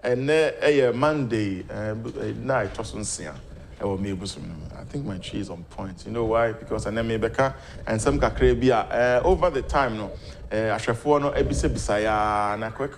And a Monday, night, I think my tree is on point. You know why? Because I name Becca and some Kakrabia over the time. No, I shall for no ebisa bisaya and I quick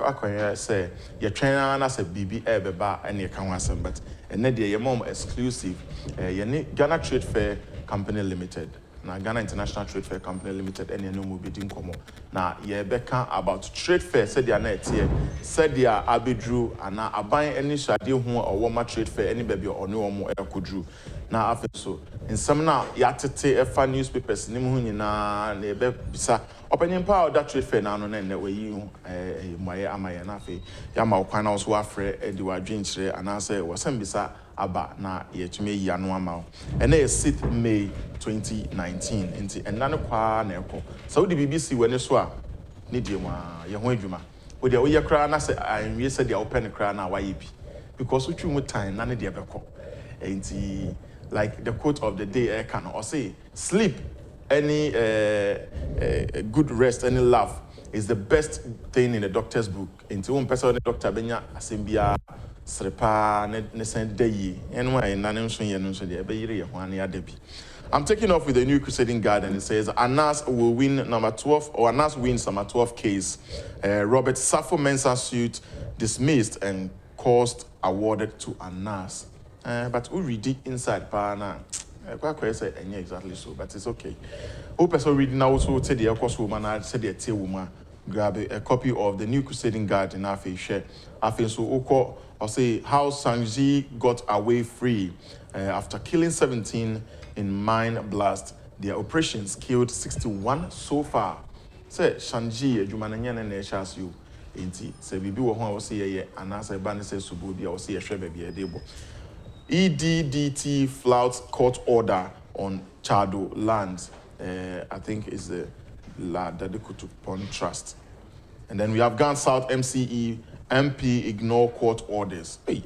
say your trainer as a BB eba and your can but and then your mom exclusive. Ghana Trade Fair Company Limited. Na Ghana International Trade Fair Company Limited any no mu bidin komo na ye beka about trade fair said ya na etie said ya abedru ana aban any shade hu owo ma trade fair any baby oni omo ekodru na afa so nsam na ya tete efa newspapers ni mu hu nyina na ebe bisa opening power that trade fair na no na we yi hu moye amaye na afa ya ma okwan na so afre edi wadwen kire ana say wasam bisa aba na yetume yi anu ama and na 6th May 2019 nti enna kwa na eko so the BBC wani so a ne die mu a ye ho adwuma wo de wo ye kra na say anwie say de open kra na wa ye bi because uchu mu time na ne de beko nti like the quote of the day can or say sleep any good rest any love is the best thing in the doctor's book nti one person the doctor benya asembia Srepa ne send day anyway nanem so ye no so de be yire ye ho ane adabi. I'm taking off with the New Crusading Guard and it says Agnes will win number 12 or Agnes wins number 12 case. Robert Safo Mensah suit dismissed and cost awarded to Agnes. But we read it inside pana. Quite say exactly so, but it's okay. Who person reading now also said the course woman I said the tea woman grab a copy of the New Crusading Guard in our share. I feel so oko or say how Sanji got away free after killing 17 in mine blast. Their operations killed 61 so far. Say Shanji Jumananya and Neshas you. Inti say bibi wo ho say ye anasa ba ne say subu bia wo say ye hwe baby e debo. EDDT flouts court order on Chado lands. I think is the La Dadekutu Pond Trust. And then we have Ghana South MCE MP ignore court orders. Hey.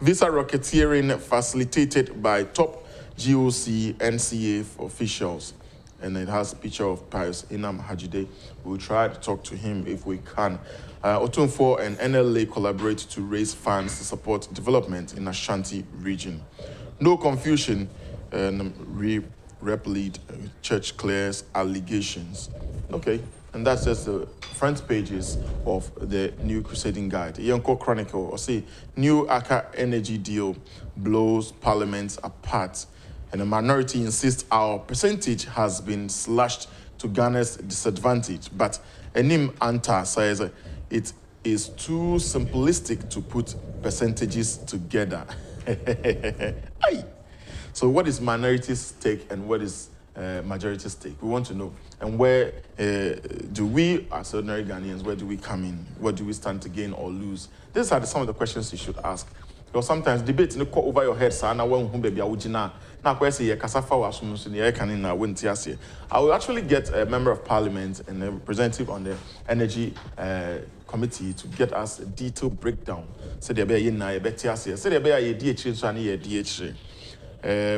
Visa racketeering facilitated by top GOC NCA officials. And it has a picture of Pius Inam Hajide. We'll try to talk to him if we can. Otunfo and NLA collaborate to raise funds to support development in Ashanti region. No confusion, Rep lead church clears allegations. Okay, and that's just the front pages of the New Crusading Guide. Yonko Chronicle, or say, new Aka energy deal blows parliament apart. And the minority insists our percentage has been slashed to Ghana's disadvantage. But Enim Anta says it is too simplistic to put percentages together. Aye. So what is minority's stake and what is majority's stake? We want to know. And where do we, as ordinary Ghanaians, where do we come in? What do we stand to gain or lose? These are some of the questions you should ask. Because sometimes debate in the court over your head, so I won't baby awujina. Now, I will actually get a member of parliament and a representative on the energy committee to get us a detailed breakdown. So there be a better say there be a DH.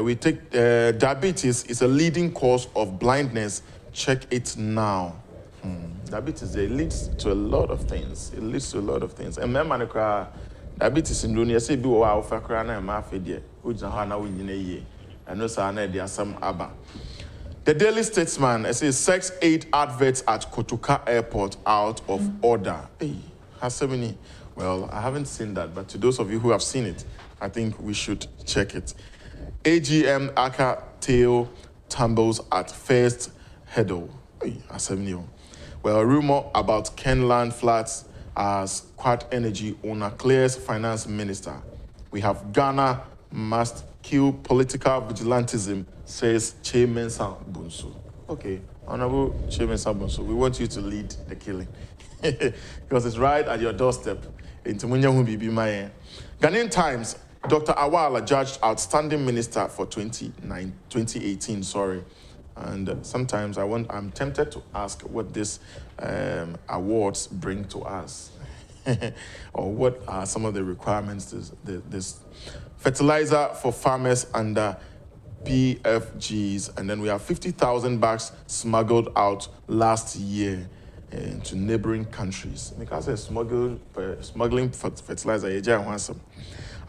We take diabetes is a leading cause of blindness. Check it now. Diabetes leads to a lot of things. It leads to a lot of things. And remember, diabetes syndrome, you say, do our facrana and mafia, which are now in a year. And no, sir, there are some ABBA. The Daily Statesman, it says, sex aid adverts at Kotoka Airport out of order. Hey, has so many. Well, I haven't seen that, but to those of you who have seen it, I think we should check it. AGM Aka tail tumbles at first hurdle. Hey, has so many. Well, rumor about Kenland flats as Quad Energy owner clears finance minister. We have Ghana must kill political vigilantism, says Che Mensah Bonsu. Okay, Honorable Che Mensah Bonsu, we want you to lead the killing because it's right at your doorstep. Ghanaian Times, Dr. Awala judged outstanding minister for 2018. And sometimes I'm tempted to ask what these awards bring to us. Or what are some of the requirements this fertilizer for farmers under PFGs, and then we have 50,000 bags smuggled out last year. into neighboring countries. Because smuggling fertilizer,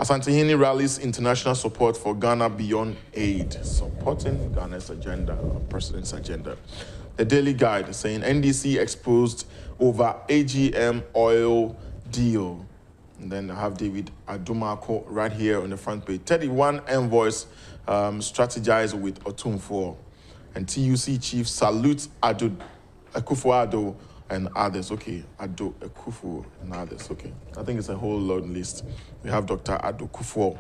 Asantehene rallies international support for Ghana beyond aid, supporting Ghana's agenda, president's agenda. The Daily Guide saying NDC exposed over AGM oil deal. And then I have David Adumako right here on the front page. 31 envoys strategize with Otumfuo. And TUC chief salutes Ado Akufo-Addo and others. Okay, Ado Akufo and others. Okay, I think it's a whole long list. We have Dr. Ado Akufo,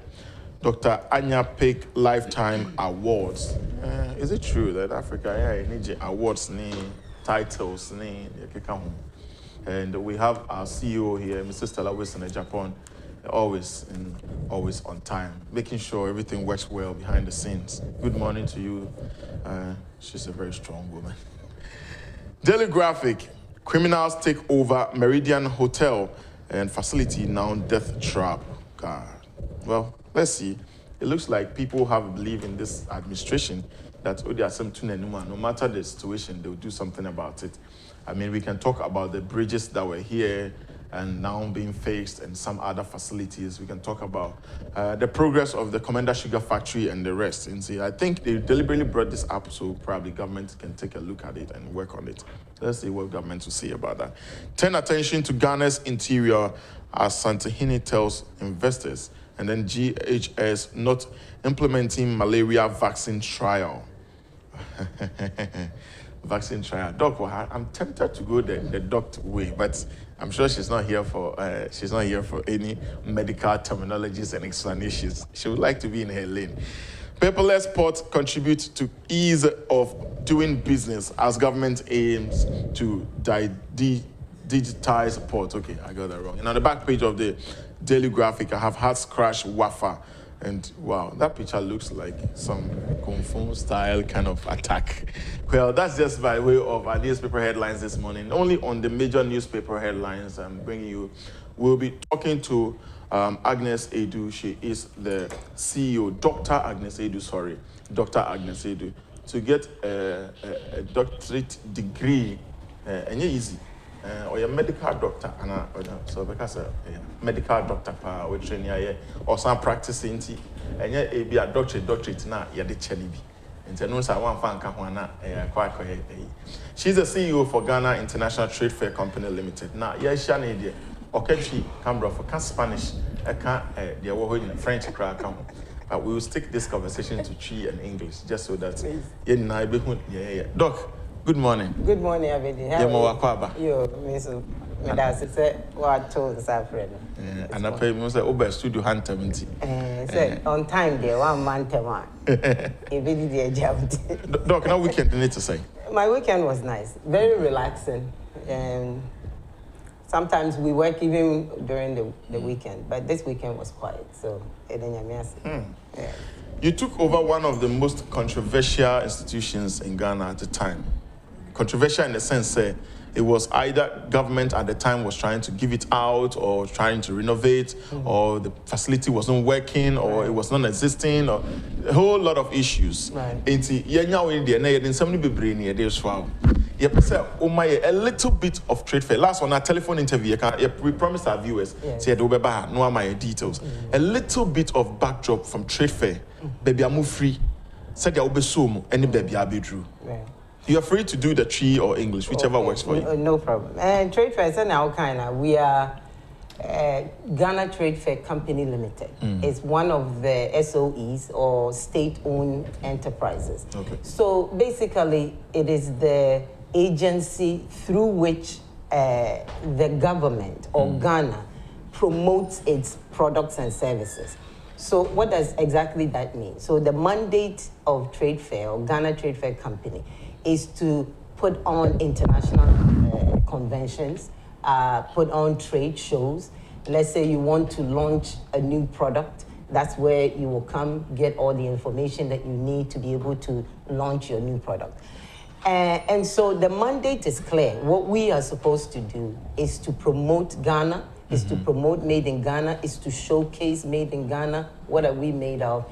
Dr. Anya Peck Lifetime Awards. Is it true that Africa need awards, titles, and we have our CEO here, Mr. Stella Wilson in Japan, always on time, making sure everything works well behind the scenes. Good morning to you. She's a very strong woman. Daily Graphic, criminals take over Meridian Hotel and facility now death trap. God. Well, let's see. It looks like people have believed in this administration that no matter the situation, they'll do something about it. I mean, we can talk about the bridges that were here and now being fixed and some other facilities. We can talk about the progress of the Commander Sugar Factory and the rest. And see, I think they deliberately brought this up so probably government can take a look at it and work on it. Let's see what government will say about that. Turn attention to Ghana's interior as Asantehene tells investors. And then GHS not implementing malaria vaccine trial. Vaccine trial. Doc, I'm tempted to go the doctor way, but I'm sure she's not here for any medical terminologies and explanations. She would like to be in her lane. Paperless port contributes to ease of doing business as government aims to digitize port. Okay, I got that wrong. And on the back page of the Daily Graphic, I have Hearts Crash Wafa. And wow, that picture looks like some Kung Fu style kind of attack. Well, that's just by way of our newspaper headlines this morning. Only on the major newspaper headlines I'm bringing you. We'll be talking to Agnes Edu. She is the CEO, Dr. Agnes Edu, to get a doctorate degree. And easy. Or a medical doctor, so because a medical doctor, which or some practicing, and yet be a doctorate now, you're the chenibi. And so, no, one fan can quite. She's the CEO for Ghana International Trade Fair Company Limited. Now, yes, Shani, okay, she Canberra for Spanish, I can't, they're in French crack. But we will stick this conversation to Chi and English just so that yeah. Doc. Good morning. Good morning, everybody. Yo, Miss That's what told the friend. And I pay me say studio hunter say on time there 1 month a month. If it did job. Doc, no weekend you need to say. My weekend was nice, very relaxing, and sometimes we work even during the weekend, but this weekend was quiet, so yeah. You took over one of the most controversial institutions in Ghana at the time. Controversial in the sense that it was either government at the time was trying to give it out or trying to renovate, or the facility wasn't working, or it was non-existing, or a whole lot of issues. Right. A little bit of trade fair. Last one, our telephone interview, we promised our viewers, say no my details. A little bit of backdrop from trade fair. Baby, I'm free. Said you will any baby I'll be true. You are free to do the Chi or English, whichever works for you. No problem. And trade fair is now kind of we are Ghana Trade Fair Company Limited. It's one of the SOEs or state-owned enterprises. Okay. So basically, it is the agency through which the government or Ghana promotes its products and services. So what does exactly that mean? So the mandate of Trade Fair or Ghana Trade Fair Company is to put on international conventions, put on trade shows. Let's say you want to launch a new product, that's where you will come get all the information that you need to be able to launch your new product. And so the mandate is clear. What we are supposed to do is to promote Ghana, is to promote Made in Ghana, is to showcase Made in Ghana, what are we made of.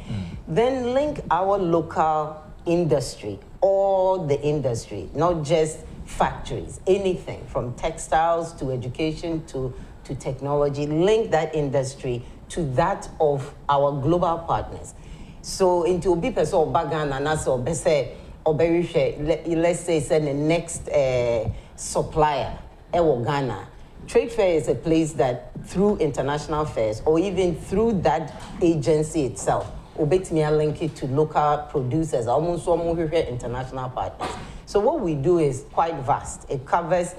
Then link our local industry, all the industry, not just factories, anything from textiles to education to technology, link that industry to that of our global partners. So into obi person or bagan and also let's say the next supplier Ghana. Trade fair is a place that through international fairs or even through that agency itself, obetimi link it to local producers, almost international partners. So what we do is quite vast. It covers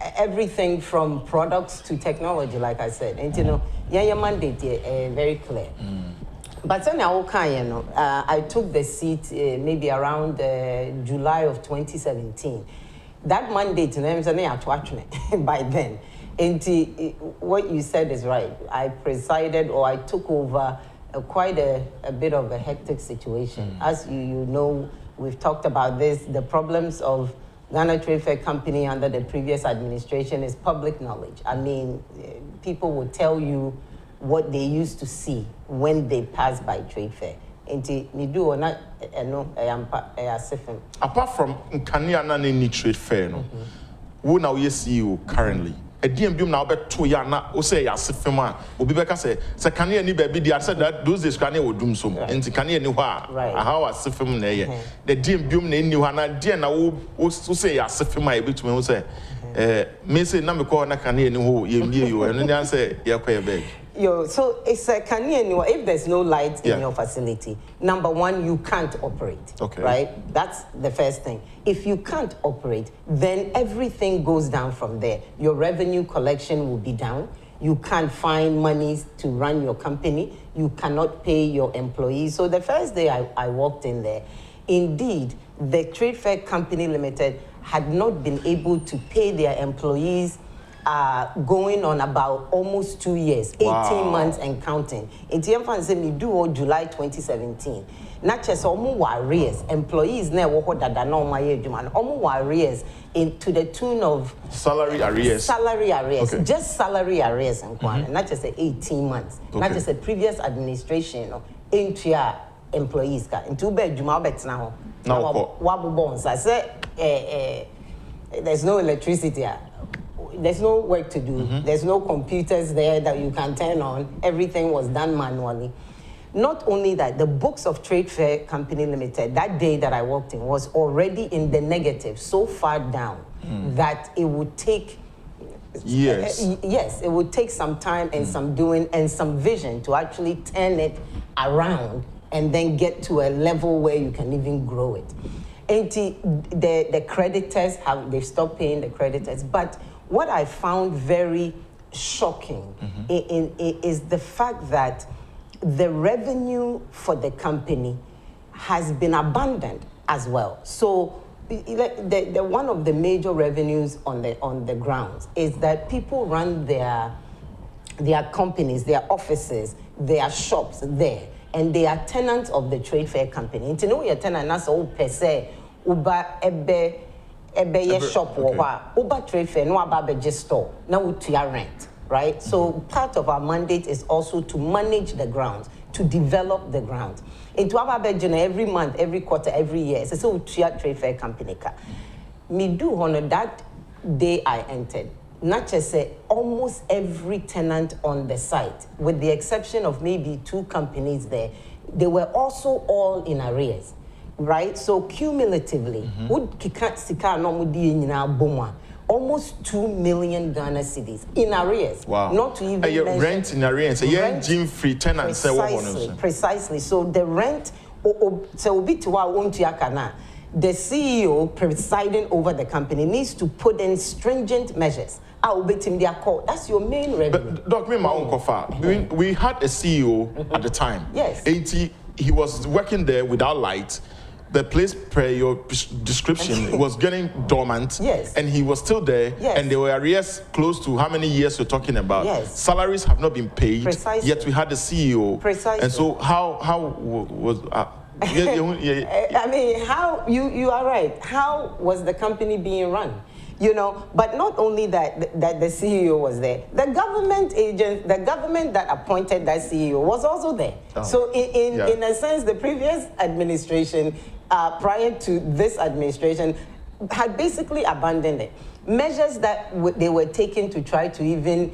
everything from products to technology, like I said. And your mandate very clear. But then I took the seat maybe around July of 2017. That mandate by then. And what you said is right. I presided or I took over quite a bit of a hectic situation. As you know, we've talked about this. The problems of Ghana Trade Fair Company under the previous administration is public knowledge. I mean, people will tell you what they used to see when they pass by trade fair. Apart from Nkania na ni trade fair, no, who now you CEO currently? A DMB now bet 2 years na o say yasifema. Obi beka say Kania ni baby they said that those days Kania would doom so. And Kania ni wa how asifem na ye. The DMB na ni wa na dia na o say yasifema e betumi o say me say na me call na Kania ni ho ye mbie yo. And then say ye kwa beg. Yo, so it's a Kania. If there's no light in your facility, number one, you can't operate. Okay. Right? That's the first thing. If you can't operate, then everything goes down from there. Your revenue collection will be down. You can't find monies to run your company. You cannot pay your employees. So the first day I walked in there, indeed, the Trade Fair Company Limited had not been able to pay their employees going on about almost 2 years, 18 months and counting. In July 2017. Not just arrears, employees never arrears to the tune of salary arrears. Okay. Just salary arrears and not just 18 months. Okay. Not just the previous administration into your employees. Into bed now. I said there's no electricity. There's no work to do. There's no computers there that you can turn on. Everything was done manually. Not only that, the books of Trade Fair Company Limited, that day that I walked in, was already in the negative, so far down that it would take years. Yes, it would take some time and some doing and some vision to actually turn it around and then get to a level where you can even grow it. And the creditors they've stopped paying the creditors, but what I found very shocking is the fact that the revenue for the company has been abandoned as well. So the one of the major revenues on the grounds is that people run their companies, their offices, their shops there, and they are tenants of the Trade Fair Company. And to know your tenant, that's all per se, ebe shop or Uber Trade Fair, no about just store. Now we rent, right? So part of our mandate is also to manage the grounds, to develop the grounds. Into our budget every month, every quarter, every year. So Trade Fair Company. Me do honor that day I entered. Not just say almost every tenant on the site, with the exception of maybe 2 companies there, they were also all in arrears. Right? So cumulatively, almost 2 million Ghana cedis in arrears. Wow. Not to even mention rent in arrears. Rent free tenants. Precisely. So the rent, the CEO presiding over the company needs to put in stringent measures. That's your main revenue. But Doc, we had a CEO at the time. Yes. He was working there without light. The place, per your description, was getting dormant. Yes. And he was still there. Yes. And there were arrears close to how many years you're talking about. Yes. Salaries have not been paid. Precisely. Yet we had the CEO. Precisely. And so how was... I mean, how you are right. How was the company being run? You know, but not only that the CEO was there, the government that appointed that CEO was also there. Oh. So in a sense, the previous administration, prior to this administration, had basically abandoned it. Measures that they were taking to try to even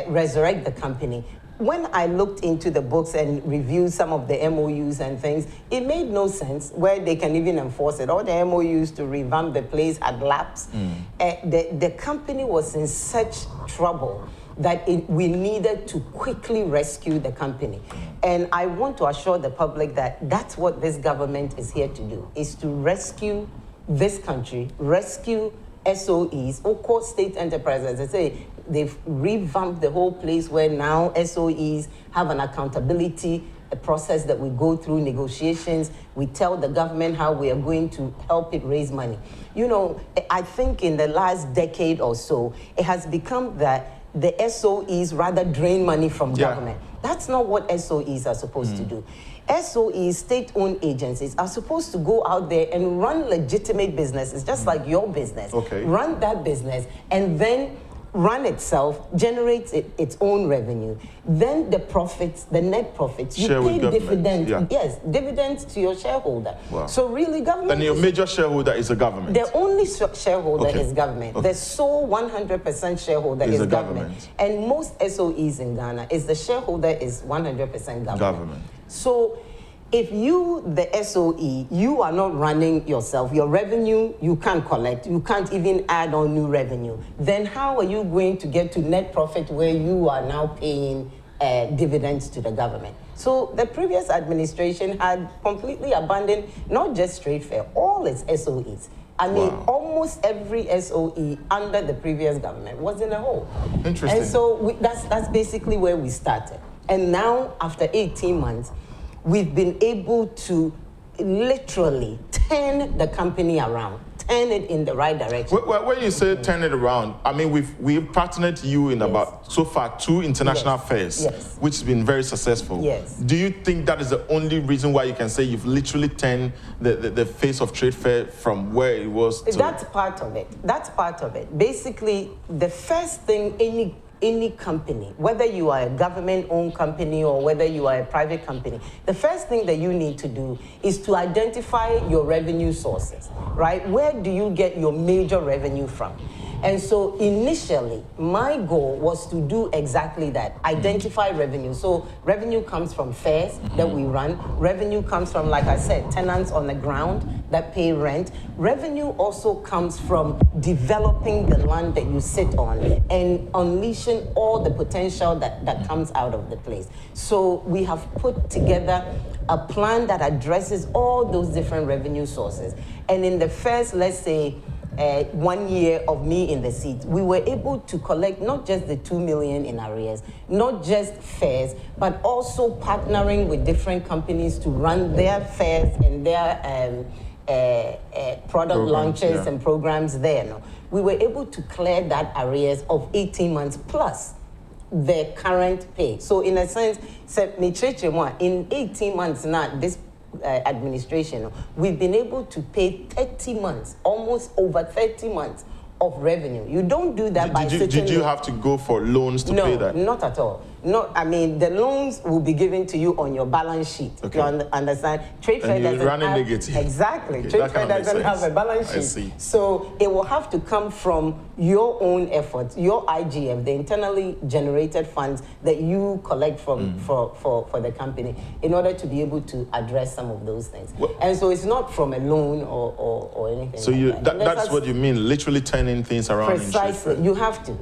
resurrect the company. When I looked into the books and reviewed some of the MOUs and things, it made no sense where they can even enforce it. All the MOUs to revamp the place had lapsed. The company was in such trouble that we needed to quickly rescue the company. And I want to assure the public that that's what this government is here to do, is to rescue this country, rescue SOEs, or core state enterprises. They say they've revamped the whole place where now SOEs have an accountability, a process that we go through negotiations. We tell the government how we are going to help it raise money. You know, I think in the last decade or so, it has become that the SOEs rather drain money from government. That's not what SOEs are supposed to do. SOEs, state-owned agencies, are supposed to go out there and run legitimate businesses, just like your business. Run that business and then run itself, generates its own revenue. Then the profits, the net profits, you pay dividends. Yes, dividends to your shareholder. So really government... And your major shareholder is the government? The only shareholder is government. The sole 100% shareholder is government. And most SOEs in Ghana, the shareholder is 100% government. So if you, the SOE, you are not running yourself, your revenue you can't collect, you can't even add on new revenue, then how are you going to get to net profit where you are now paying dividends to the government? So the previous administration had completely abandoned not just trade fair, all its SOEs. I mean, almost every SOE under the previous government was in a hole. Interesting. And so that's basically where we started. And now, after 18 months, we've been able to literally turn the company around, turn it in the right direction. When you say turn it around, I mean, we've partnered you in about, so far, 2 international fairs, which has been very successful. Do you think that is the only reason why you can say you've literally turned the face of trade fair from where it was to... That's part of it. That's part of it. Basically, the first thing any company, whether you are a government-owned company or whether you are a private company, the first thing that you need to do is to identify your revenue sources, right? Where do you get your major revenue from? And so initially, my goal was to do exactly that, identify revenue. So revenue comes from fairs that we run. Revenue comes from, like I said, tenants on the ground that pay rent. Revenue also comes from developing the land that you sit on and unleashing all the potential that comes out of the place. So we have put together a plan that addresses all those different revenue sources. And in the first, let's say, 1 year of me in the seat, we were able to collect not just the 2 million in arrears, not just fairs, but also partnering with different companies to run their fairs and their product launches and programs there. No? We were able to clear that arrears of 18 months plus the current pay. So in a sense, in 18 months now, this administration, we've been able to pay 30 months, almost over 30 months of revenue. You don't do that by sitting... Did you have to go for loans to pay that? No, not at all. No, I mean, the loans will be given to you on your balance sheet. You understand? Trade fair doesn't have... negative. Exactly. Trade fair doesn't have a balance sheet. I see. So it will have to come from your own efforts, your IGF, the internally generated funds that you collect from for the company in order to be able to address some of those things. And so it's not from a loan or anything. So like that's what you mean, literally turning things around. Precisely. You have to.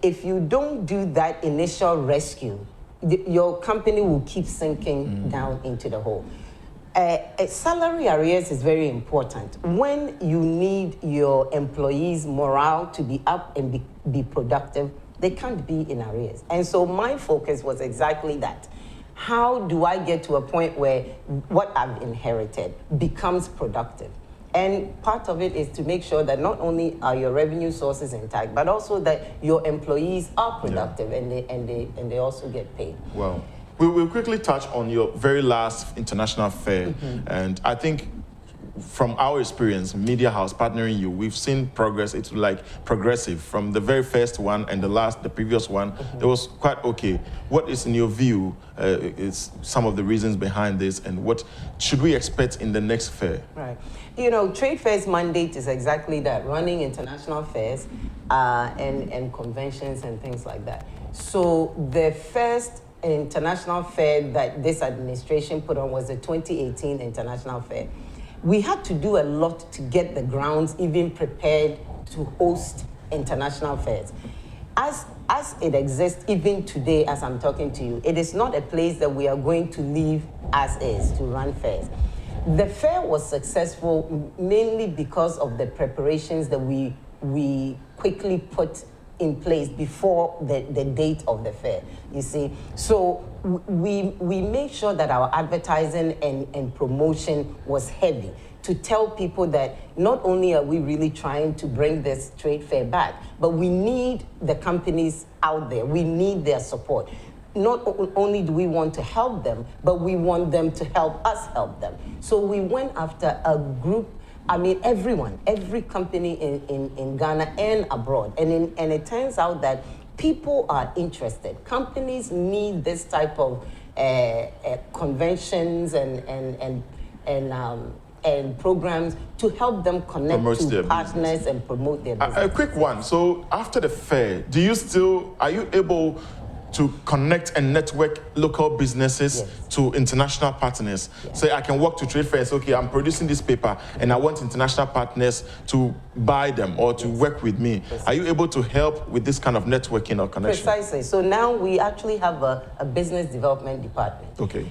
If you don't do that initial rescue, your company will keep sinking down into the hole. Salary arrears is very important. When you need your employees' morale to be up and be productive, they can't be in arrears. And so my focus was exactly that. How do I get to a point where what I've inherited becomes productive? And part of it is to make sure that not only are your revenue sources intact, but also that your employees are productive and they also get paid. Well, we'll quickly touch on your very last international fair. And I think from our experience, Media House partnering you, we've seen progress. It's like progressive from the very first one and the previous one. It was quite okay. What is in your view is some of the reasons behind this, and what should we expect in the next fair? Right. You know, Trade Fair's mandate is exactly that, running international fairs and conventions and things like that. So the first international fair that this administration put on was the 2018 International Fair. We had to do a lot to get the grounds even prepared to host international fairs. As it exists even today as I'm talking to you, it is not a place that we are going to leave as is to run fairs. The fair was successful mainly because of the preparations that we quickly put in place before the date of the fair, you see. So we made sure that our advertising and promotion was heavy to tell people that not only are we really trying to bring this trade fair back, but we need the companies out there, we need their support. Not only do we want to help them, but we want them to help us help them. So we went after a group, I mean, everyone, every company in Ghana and abroad. And it turns out that people are interested. Companies need this type of conventions and programs to help them connect to partners and promote their business. A quick one. So after the fair, are you able to connect and network local businesses to international partners? Say, I can walk to trade fairs, okay, I'm producing this paper and I want international partners to buy them or to work with me. Are you able to help with this kind of networking or connection? Precisely. So now we actually have a business development department. Okay.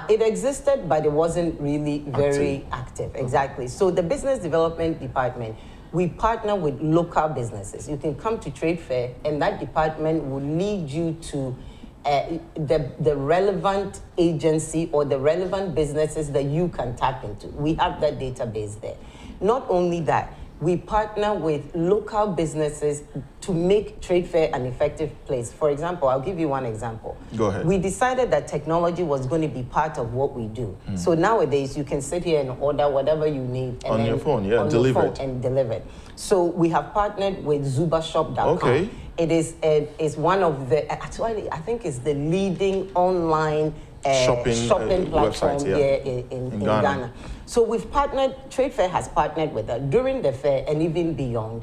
It existed, but it wasn't really very active. Exactly. So the business development department, we partner with local businesses. You can come to trade fair and that department will lead you to the relevant agency or the relevant businesses that you can tap into. We have that database there. Not only that, we partner with local businesses to make trade fair an effective place. For example, I'll give you one example. Go ahead. We decided that technology was going to be part of what we do. So nowadays, you can sit here and order whatever you need. And on your phone, delivered. And delivered. So we have partnered with zubashop.com. Okay. It is one of the, actually, I think it's the leading online shopping platform here in Ghana. So we've partnered, Trade Fair has partnered with us during the fair and even beyond.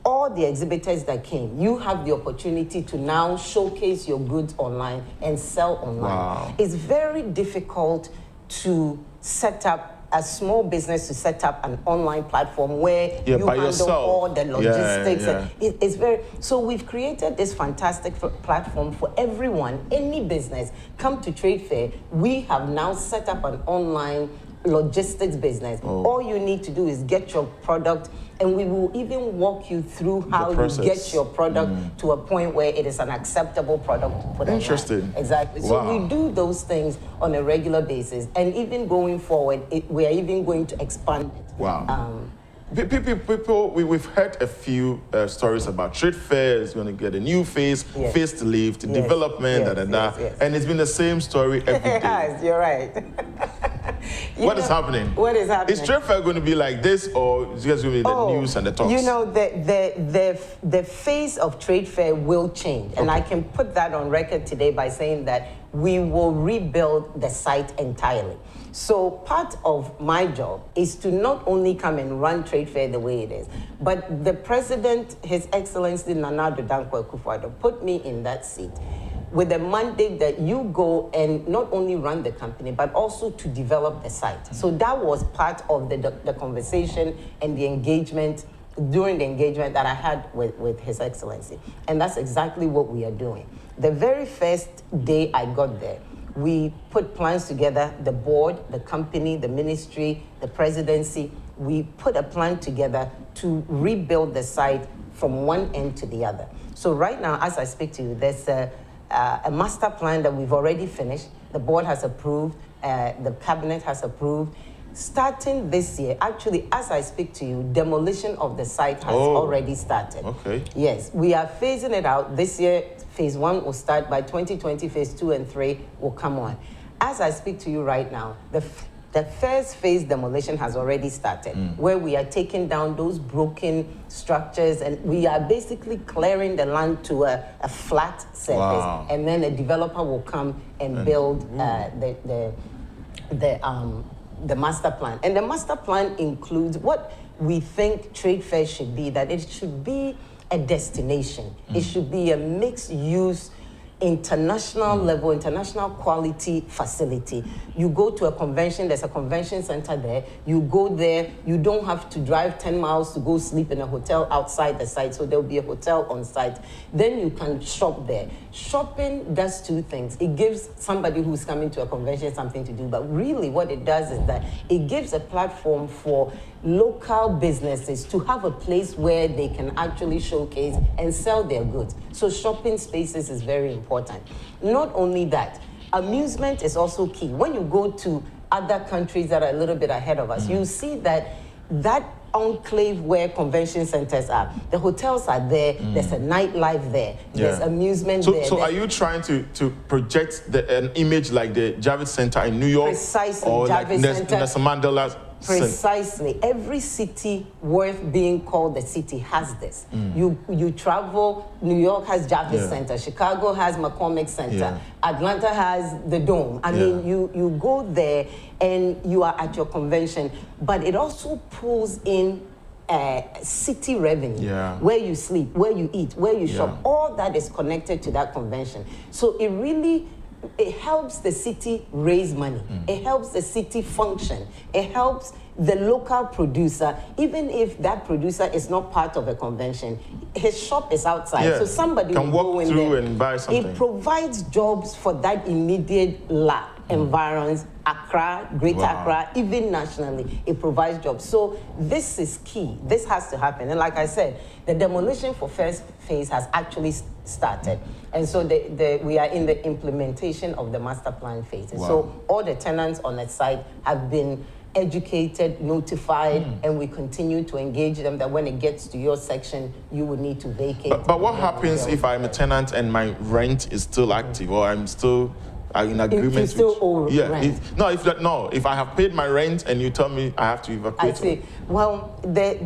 All the exhibitors that came, you have the opportunity to now showcase your goods online and sell online. Wow. It's very difficult to set up a small business to set up an online platform where you handle all the logistics. It's very, so we've created this fantastic platform for everyone, any business. Come to Trade Fair. We have now set up an online logistics business. All you need to do is get your product, and we will even walk you through how you get your product to a point where it is an acceptable product to put Interesting. Exactly. Wow. So we do those things on a regular basis, and even going forward, we are even going to expand it. Wow. We've heard a few stories about trade fairs. Going to get a new face, facelift, development, and it's been the same story every day. Yes, you're right. What is happening? What is happening? Is trade fair going to be like this, or is it going to be the news and the talks? You know, the face of trade fair will change, and I can put that on record today by saying that we will rebuild the site entirely. So part of my job is to not only come and run trade fair the way it is, but the president, His Excellency Nana Addo Dankwa Akufo-Addo, put me in that seat with the mandate that you go and not only run the company, but also to develop the site. So that was part of the conversation and the engagement, during the engagement that I had with His Excellency. And that's exactly what we are doing. The very first day I got there, we put plans together, the board, the company, the ministry, the presidency. We put a plan together to rebuild the site from one end to the other. So right now, as I speak to you, there's a master plan that we've already finished. The board has approved, the cabinet has approved. Starting this year, actually, as I speak to you, demolition of the site has already started. Okay. Yes, we are phasing it out. This year, phase 1 will start. By 2020, phase 2 and 3 will come on. As I speak to you right now, the The first phase demolition has already started, where we are taking down those broken structures and we are basically clearing the land to a flat surface. Wow. And then a developer will come and build the master plan. And the master plan includes what we think trade fairs should be, that it should be a destination. It should be a mixed use, international level, international quality facility. You go to a convention, there's a convention center there. You go there, you don't have to drive 10 miles to go sleep in a hotel outside the site, so there'll be a hotel on site. Then you can shop there. Shopping does two things. It gives somebody who's coming to a convention something to do, but really what it does is that it gives a platform for local businesses to have a place where they can actually showcase and sell their goods. So shopping spaces is very important. Not only that, amusement is also key. When you go to other countries that are a little bit ahead of us, you see that enclave where convention centers are, the hotels are there, there's a nightlife there, there's amusement there. So are you trying to project an image like the Javits Center in New York? Precisely, or Javits like Center. Nelson Mandela? Precisely. Every city worth being called the city has this. You travel, New York has Javits Center, Chicago has McCormick Center, Atlanta has the Dome. I mean, you go there and you are at your convention, but it also pulls in city revenue, where you sleep, where you eat, where you shop. All that is connected to that convention. So it helps the city raise money. It helps the city function. It helps the local producer, even if that producer is not part of a convention, his shop is outside. So somebody can walk in through there and buy something. It provides jobs for that immediate environs, Accra, Greater Accra, even nationally, it provides jobs. So this is key. This has to happen. And like I said, the demolition for first phase has actually started. And so we are in the implementation of the master plan phase. So all the tenants on the site have been educated, notified, and we continue to engage them that when it gets to your section, you would need to vacate. But what happens if I'm a tenant and my rent is still active, or I'm still in agreement? If you still owe rent. If I have paid my rent and you tell me I have to evacuate. I see. Well, the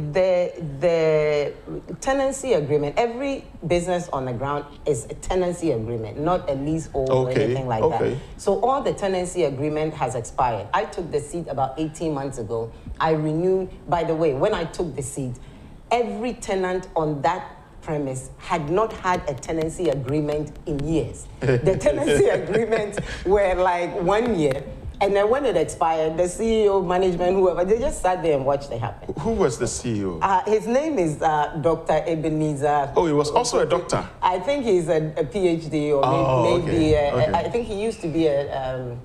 tenancy agreement, every business on the ground is a tenancy agreement, not a leasehold or anything like that. So all the tenancy agreement has expired. I took the seat about 18 months ago. I renewed, by the way, when I took the seat, every tenant on that premise had not had a tenancy agreement in years. The tenancy agreements were like 1 year, and then when it expired, the CEO, management, whoever, they just sat there and watched it happen. Who was the CEO? His name is Dr. Ebenezer. Oh, he was also a doctor? I think he's a PhD, or maybe, I think he used to be a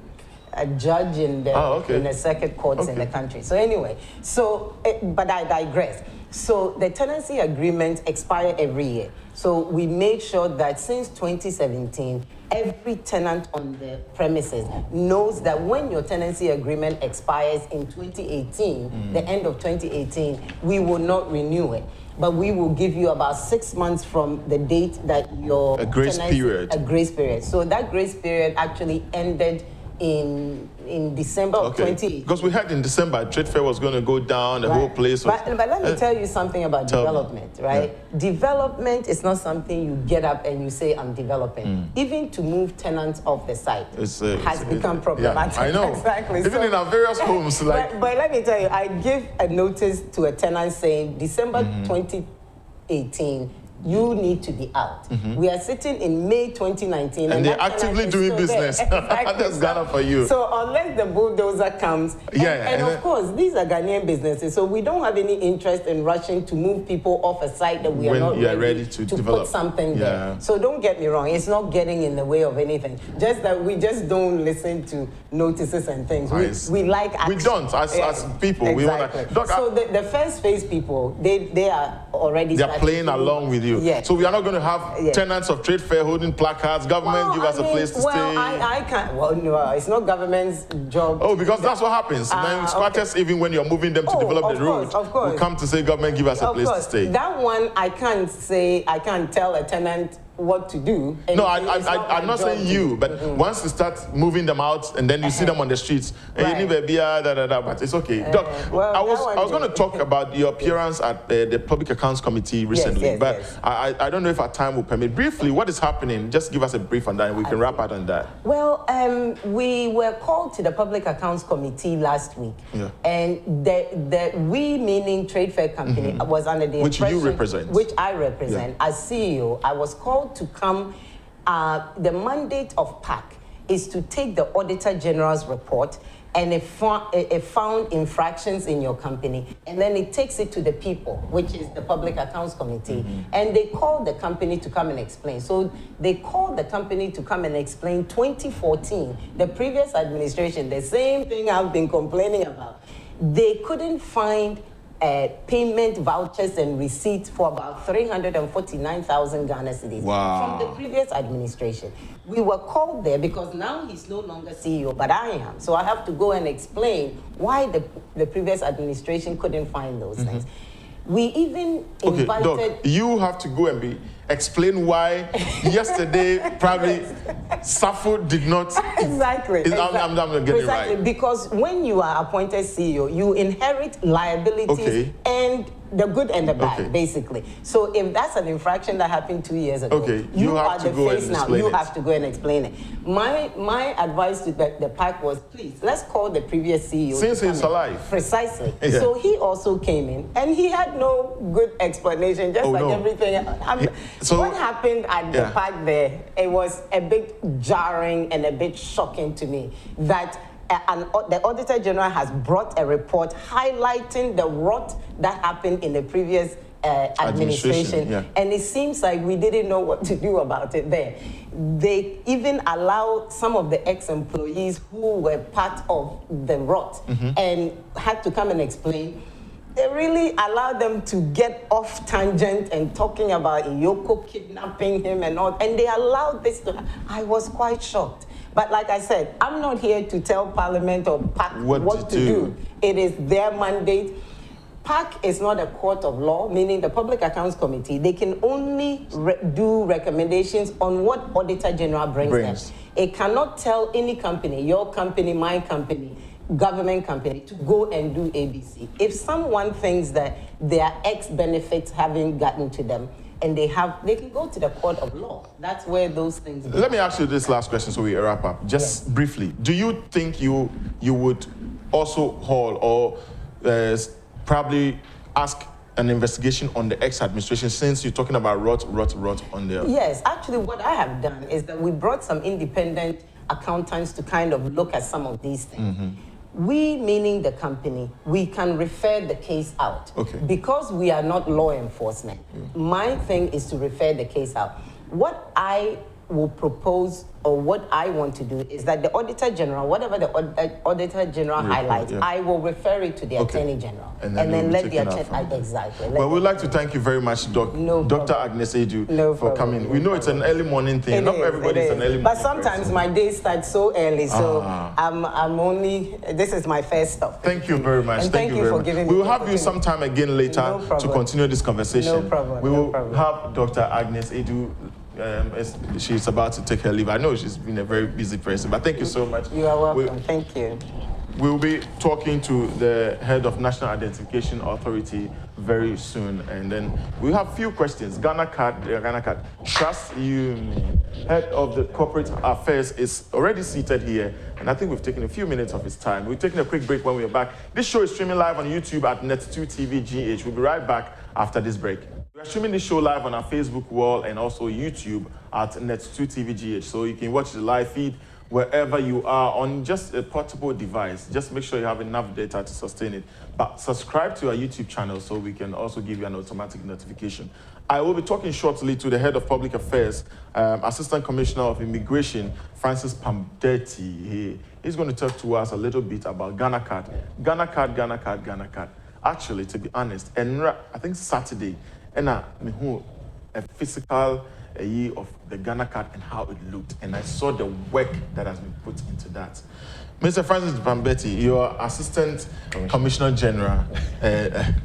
judge in the circuit courts in the country. So anyway, but I digress. So the tenancy agreements expire every year. So we made sure that since 2017, every tenant on the premises knows that when your tenancy agreement expires in 2018, the end of 2018, we will not renew it. But we will give you about 6 months from the date that your a grace period. So that grace period actually ended in December of 2018. Because we heard in December, trade fair was going to go down, the whole place. But let me tell you something about development, right? Development is not something you get up and you say, I'm developing. Even to move tenants off the site has become problematic. I know. Exactly. Even in our various homes. But let me tell you, I give a notice to a tenant saying, December 2018, you need to be out. We are sitting in May 2019. And they're actively doing business. That's Ghana for you. So unless the bulldozer comes, and of course, these are Ghanaian businesses, so we don't have any interest in rushing to move people off a site that we are not ready to develop. Put something there. So don't get me wrong, it's not getting in the way of anything. Just that we just don't listen to notices and things. We like action. We don't, as people. Exactly. We want to. So the first phase people, they are already playing along with you. So we are not going to have tenants of trade fair holding placards, government give us a place to stay. I can't. Well, no, it's not government's job. Oh, because that's what happens. Then squatters, even when you're moving them to develop the road, will come to say, government give us a place to stay. That one, I can't tell a tenant what to do. And no, I'm not saying you, but once you start moving them out and then you see them on the streets, Right. you need but it's okay. Doc, well, I was going to talk about your appearance at the Public Accounts Committee recently, yes, but yes. I don't know if our time will permit. Briefly, what is happening? Just give us a brief on that and we can wrap up on that. Well, we were called to the Public Accounts Committee last week, and we, meaning Trade Fair Company, was under the which impression, you represent, which I represent as CEO. I was called to come. The mandate of PAC is to take the Auditor General's report and it found infractions in your company, and then it takes it to the people, which is the Public Accounts Committee, and they call the company to come and explain. So they called the company to come and explain 2014, the previous administration, the same thing I've been complaining about. They couldn't find payment vouchers and receipts for about 349,000 Ghana cedis from the previous administration. We were called there because now he's no longer CEO, but I am. So I have to go and explain why the previous administration couldn't find those things. We even invited... Okay, Doc, you have to go and explain why yesterday probably SAFO did not... Exactly. I'm getting it right. Because when you are appointed CEO, you inherit liabilities and the good and the bad, basically. So if that's an infraction that happened 2 years ago, you are the face now. You have to go and explain it. My advice to the PAC was, please, let's call the previous CEO. Since he's alive. Precisely. Yeah. So he also came in, and he had no good explanation, just everything. So what happened at the PAC there, it was a bit jarring and a bit shocking to me that the Auditor General has brought a report highlighting the rot that happened in the previous administration. And it seems like we didn't know what to do about it there. They even allowed some of the ex-employees who were part of the rot and had to come and explain. They really allowed them to get off tangent and talking about Iyoko kidnapping him and all, and they allowed this to happen. I was quite shocked. But like I said, I'm not here to tell Parliament or PAC what to do. It is their mandate. PAC is not a court of law, meaning the Public Accounts Committee. They can only do recommendations on what Auditor General brings them. It cannot tell any company, your company, my company, government company, to go and do ABC. If someone thinks that their X benefits haven't gotten to them, and they can go to the court of law. That's where those things go. Let me ask you this last question so we wrap up. Just briefly, do you think you would also hold or probably ask an investigation on the ex-administration, since you're talking about rot on there? Yes, actually what I have done is that we brought some independent accountants to kind of look at some of these things. We, meaning the company, we can refer the case out. Because we are not law enforcement, my thing is to refer the case out. What I will propose, or what I want to do, is that the Auditor General, whatever the Auditor General highlights, I will refer it to the Attorney General. And then let the Attorney... Exactly. Well, we'd like to thank you very much, Dr. Agnes Edu, for coming. We know it's an early morning thing. Not everybody is an early morning. But sometimes my day starts so early, so I'm only... This is my first stop. Thank you very much. And thank you for giving me... We will have you sometime again later to continue this conversation. No problem. We will have Dr. Agnes Edu. She's about to take her leave. I know she's been a very busy person, but thank you so much. You are welcome. Thank you. We'll be talking to the head of National Identification Authority very soon, and then we have a few questions. Ghana Card, Trust Union, head of the corporate affairs, is already seated here, and I think we've taken a few minutes of his time. We're taking a quick break. When we're back, this show is streaming live on YouTube at Net2 TV GH. We'll be right back after this break. We're streaming this show live on our Facebook wall and also YouTube at Net2 TV GH, so you can watch the live feed wherever you are on just a portable device. Just make sure you have enough data to sustain it. But subscribe to our YouTube channel so we can also give you an automatic notification. I will be talking shortly to the head of public affairs, Assistant Commissioner of Immigration, Francis Palmdeti. He's going to talk to us a little bit about Ghana Card. Ghana Card. Actually, to be honest, and I think Saturday, and a physical a year of the Ghana card and how it looked, and I saw the work that has been put into that. Mr. Francis Palmdeti, you're Assistant Commissioner General,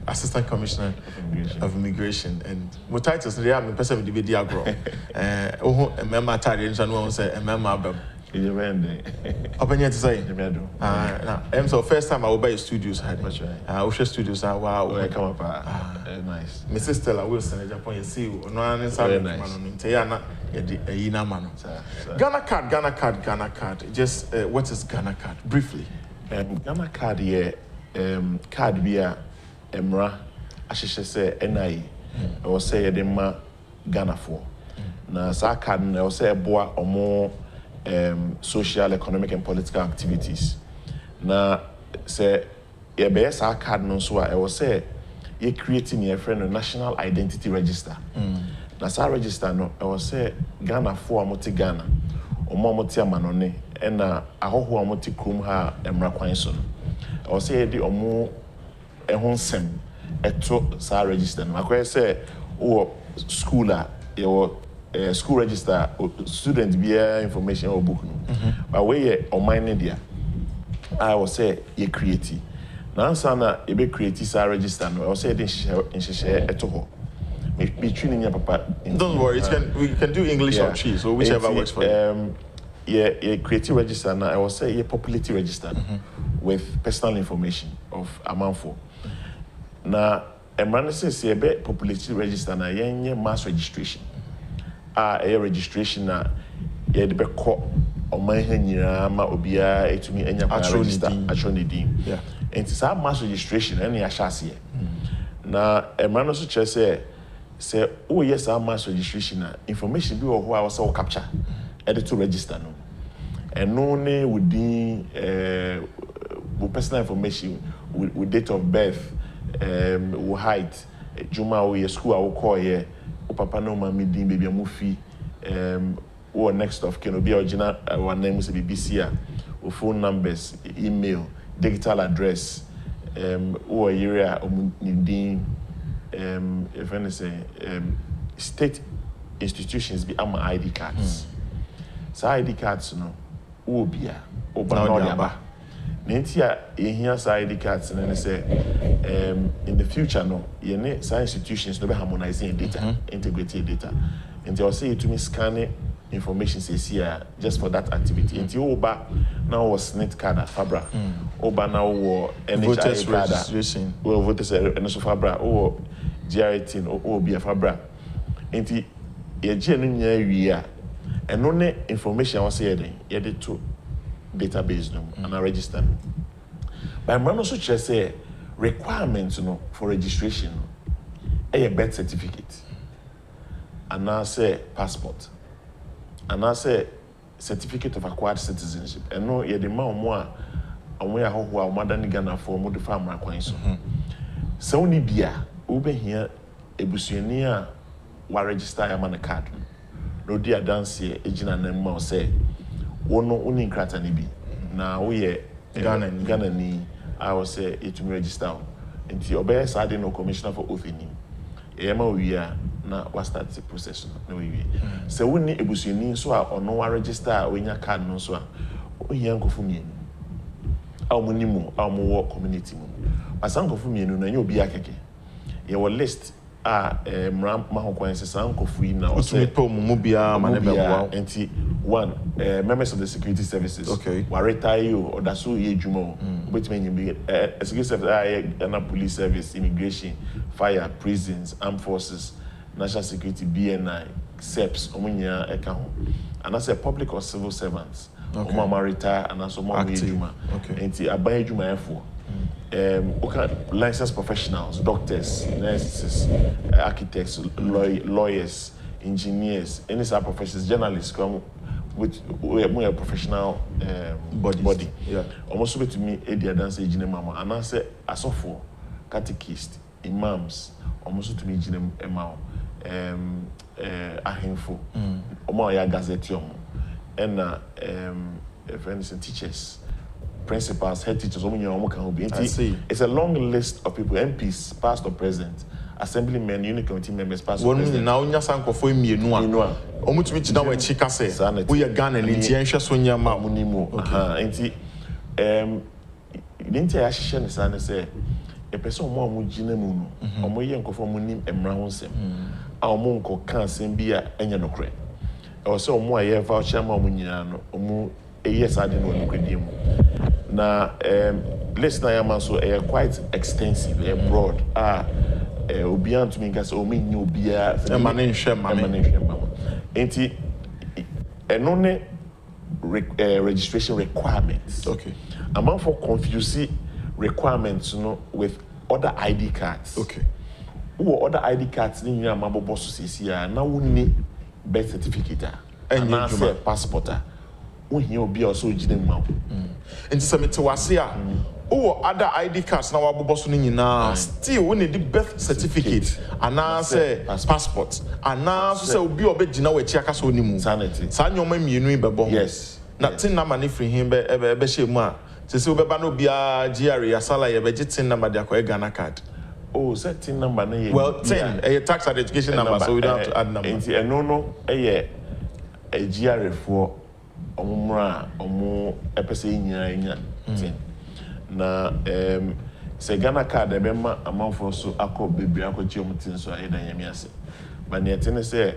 Assistant Commissioner of Immigration, and what titles they are? I'm person with the video grow. Member Tari, and one say a member. Open yet to say. Now, so first time I will buy studios. I share studios. Wow, come up. Nice. Mrs. Stella Wilson, Japan, you see, no one is having Ghana card. Just what is Ghana card? Briefly. Ghana card, yeah, card via Emra, I should say, NI, or say, Edema Ghana for. Now, sa card, I will say, boy, or more. Social, economic, and political activities. Now, say, a best our card no so I will say, you're creating your friend a national identity register. Now, so register no, I will say Ghana for Moti Ghana, or Momoti Manone, and I hope who Moti Krum ha Emrakwanson. I will say the Omo a home sem a to sa register. I say, oh, schooler, your school register student be information or book but where on my media I will say you create now sana you be create sa register no I will say in share eto between your papa don't worry we can do English or Chi so whichever works for you yeah creative register now I will say you populate register with personal information of amount for now emrana says you be populate register na yenye mass registration a registration na ye de be ko o man ha nyira ma obia etumi enya pa register actually din yeah and it's a mass registration and ya shase na emano so chere say oh yes a mass registration na information bi wo ho a wo say wo capture edit to register no and no ne within personal information with date of birth with height juma wo your school a wo call here o papa no ma medin baby amufi or next of can be original one name is BBC or phone numbers email digital address or area omudin if anything state institutions be ama ID cards so ID cards no obia oba Nintia here ID cards and then say in the future no yene science institutions no be harmonizing data integrating data and they will say to me scanning information says here just for that activity and oba now was net card fabra oba now or voters NHI card registration or voters and so fabra or GH.TRADE or be a fabra and ye genuine area and no information was here then to database no and I register. But I'm also just say requirements for registration a birth certificate and I say passport and I say certificate of acquired citizenship and no ye the more and we are who are modern Ghana for more the farm requirements. So ni bia ube here ebusuania wa register ya man card no dia dance here ejina na say wono uni nkrata ni bi na wo ye Ghana ni I will say it will register nti obey sade no commissioner for oath ni e ma wi a na wa start the process no wi se woni ebusuani so a ono wa register onya card no so a ohia nkofu mienu a omunimu a omo community mu asankofu mienu na nya obi akeke ye wo list mram mahokwan sesa nkofu yi na also people mu bia manebwa enti one members of the security services okay wa retire you or that so ye dwuma obetime nyim security service and police service immigration fire prisons armed forces national security BNI SEPS omunya eka ho and as a public or civil servants omo retire and as omo ye dwuma enti aban dwuma efo licensed professionals, doctors, nurses, architects, lawyers, engineers, any sort of professions, journalists come with a professional body. Yeah. Almost to me, Eddie dance agent mama, and I say asofo, catechist, imams, almost to me agent emao, ahemfo, omo ya gazetium, and friends and teachers. Principals, head teachers, it's a long list of people, MPs, past or present, assemblymen, unit committee members, past one now nya sankofo emienu a omutumi gina wa chi kase we are Ghana ni ntia nhwe so nya ma munimo enti dinti ya hihye ne sa ne se e pese omo gina mu no omo ye nkofo munim emra ho nsem a omo nko kan asem bi a enya nokre e wo se omo aye voucher ma omo nyina no omo yes ade no nokredie mu na list na yama so quite extensive broad obian to me nka se o me nyu obia emane nhwe mame enti eno ne registration requirements. Okay. Among for confusing requirements, with other ID cards. Okay. Who other ID cards in your mabo boss is here now we need birth certificate and now passport. When he will be also jidem mau. And some to was here. Oh, other ID cards now abo boss ni na still we need the birth certificate and now say passport and now say obi obegina we chiaka so ni mu. Sanity. Sa nyoma mienu bebo. Yes. Na tin na mani free him be shemu a se obeba no bia GRA asala ye be tin number de akoye Ghana card. Oh, set tin number na ye. Well, 10 a tax and education number, so we don't have to add number. Enti no a GRA for omra omo epese nyina tin. Na se Ghana card e be ma amanfo so akọ bebre akọchi omutin so ayedan yami ase. Ba ne tin se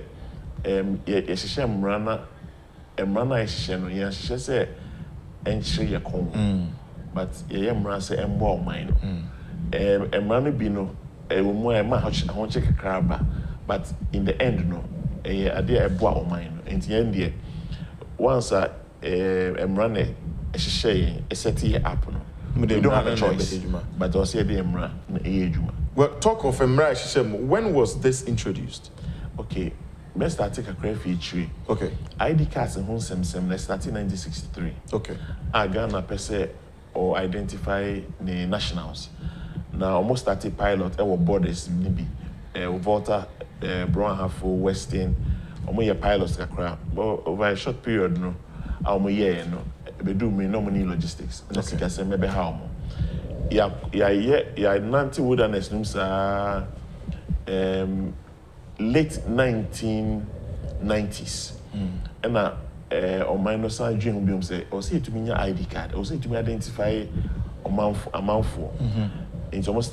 ye hihye mrana emrana hihye no ye hihye se enchire ye kon. But ye mrana se embo oman no. Emrana bi no wo mu e ma ho che kakraba, but in the end no ade ebo oman no. Enti yen de once emrana hihye ye set ye up no. We don't have a choice, but also the Emra. Well, talk of Emra, when was this introduced? Okay, let's start take a credit feature. Okay. ID cards in Hong Sem, let's start in 1963. Okay. I Ghana per se or identify the nationals. Now almost started pilot our borders maybe Volta, Brown Hafo, Western, almost pilots kakra. But over a short period, no, almost year no. Be do me no money logistics. Na sika se mebe ha omo. Ya nanti wilderness num sa late 1990s. Na oman no sa dream bi say o say to me ID card. O say to me identify amanfo. And almost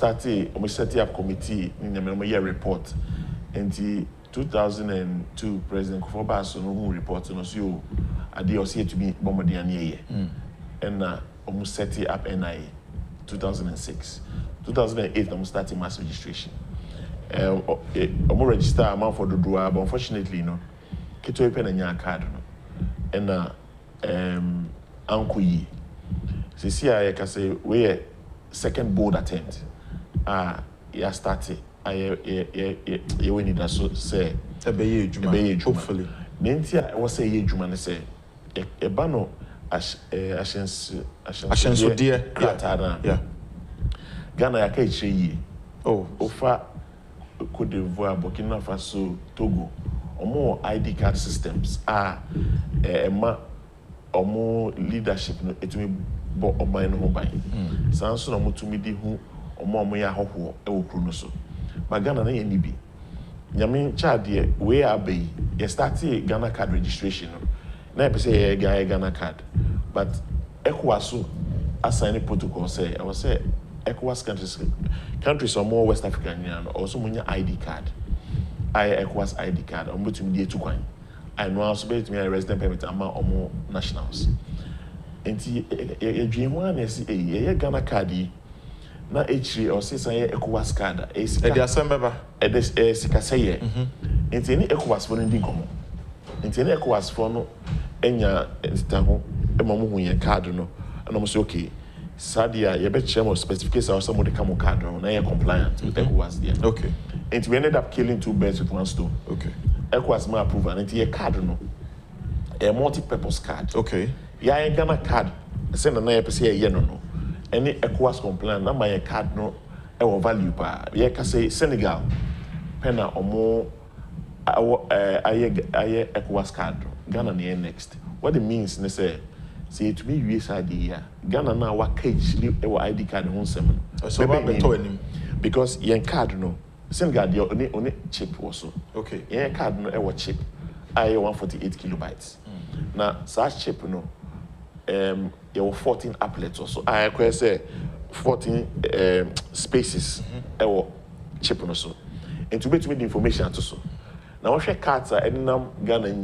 set up committee in the year report. And 2002 President Kofoba so no report no so ade o say to me bombardier ye. And almost set it up NIA 2006. 2008 I'm starting mass registration. I'm register amount for the draw, but unfortunately no keto open a card no. And anko yi. See I can say we second board attempt. Ya started. You need that so say hopefully. Nentia was say ye juma ne say e ba no ashenso dear yeah. Ghana ya ka ichire yi. Oh, Ofa Cote d'Ivoire, Burkina Faso, Togo. Omo ID card systems omo leadership no etumi bo oman no ho ban. Sanso no mutumi di hu omo ya hoho e wo kru no so. But Ghana na ye ni bi. Nyame chade we abey ye start Ghana card registration no. Na e pese ye Ghana card. But ECOWAS assign protocol say I was say ECOWAS countries or more West African also munya ID card. ECOWAS ID card between the two coin. I know also between a resident permit and more nationals. And a dream one is a Ghana card na H3 or say ECOWAS card. A December. A Sikaseye. Into any ECOWAS for Indian common. Into any ECOWAS for no enya estaho e mamu hu ye card no. And almost okay. Sadia, you bet share more specifications or somebody come on card now you're compliant with ECOWAS there. Okay. And we ended up killing two birds with one stone. Okay. ECOWAS my approval and it's a card no. A multi-purpose card. Okay. Yeah, I got a card. Send a name say yeah no. Any ECOWAS compliant na my card no e value pa. Yeah, can say Senegal. Pena or more aye ECOWAS card. Ghana near next. What it means ne say say to me US ID Ghana now wa cage our ID card hon sem. So what beto enim because yen card no SIM card only chip also. Okay. Yeah, card no ever chip. I 148 kilobytes. Now, such chip no. You have 14 applets also. I could say 14 spaces. Chip no so. And to make the information to so. Now, what cards are any Ghana in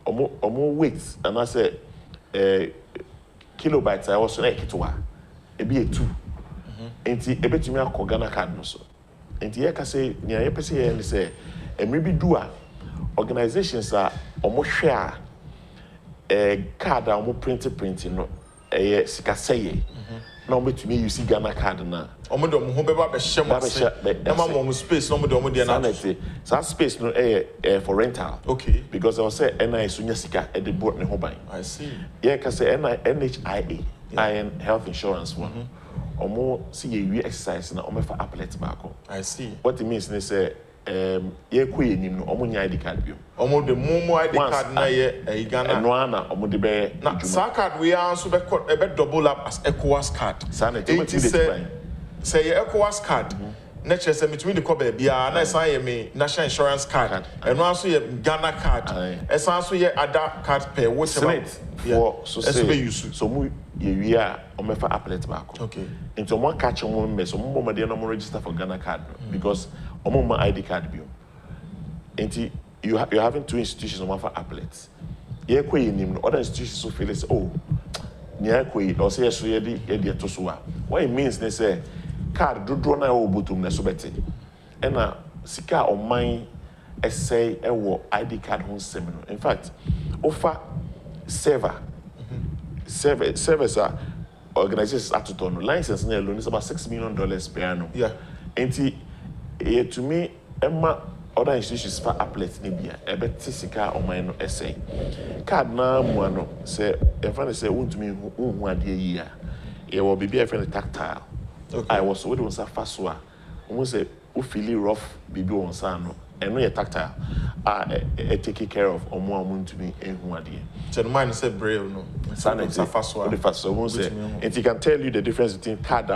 omo weights and I say kilobytes. I also like it to a be a 2. And a bit to me a Ghana card no so. And here can say near a person and say and maybe do organizations are almost share a card that almost printing no a sika say no bet to me you see Ghana card na omodo mo ho beba be hyem mo space no omodo dey na that space no for rental. Okay, because I was say NI sunya sika e dey board ne ho ban. I see. Yeah, can say NHIA iron health insurance one omo see you exercise na omo for applet back. I see. What it means is say ye ko yenim no omo nya ID card bio omo de momo ID card na ye Ghana eno ana omo de be na sa card we are so be double up as ECOWAS card say ye ECOWAS card na chere say metumi de ko ba bia na san ye me national insurance card eno aso ye Ghana card esan so ye other card per whatever for so say so mu ye wi a omo fa applet back. Okay, into one catch omo me so mo de no mo register for Ghana card because omo ma ID card bio. Enti you're having 2 institutions on for applets. Ye ko yenim no other institutions so feel say oh nya ko yi or say yes ye de to so a. What it means they say card dodo na o botum na so beti. E na sika oman essay e wo ID card ho seminar. In fact, offer servers are organizations at to license na alone is about $6 million per annum. Yeah. Enti to me Emma other institutions for applet Libya a bet sika o mine no essay card na mu ano say e fa say won to me hu ade yi a e wo bibi e fa tactile. Okay. I was with on sa faso a won say o feel rough bibi on sa no e no ye tactile take care of omo to me hu ade so the mind say braille no sanity faso the faso won say and he can tell you the difference between card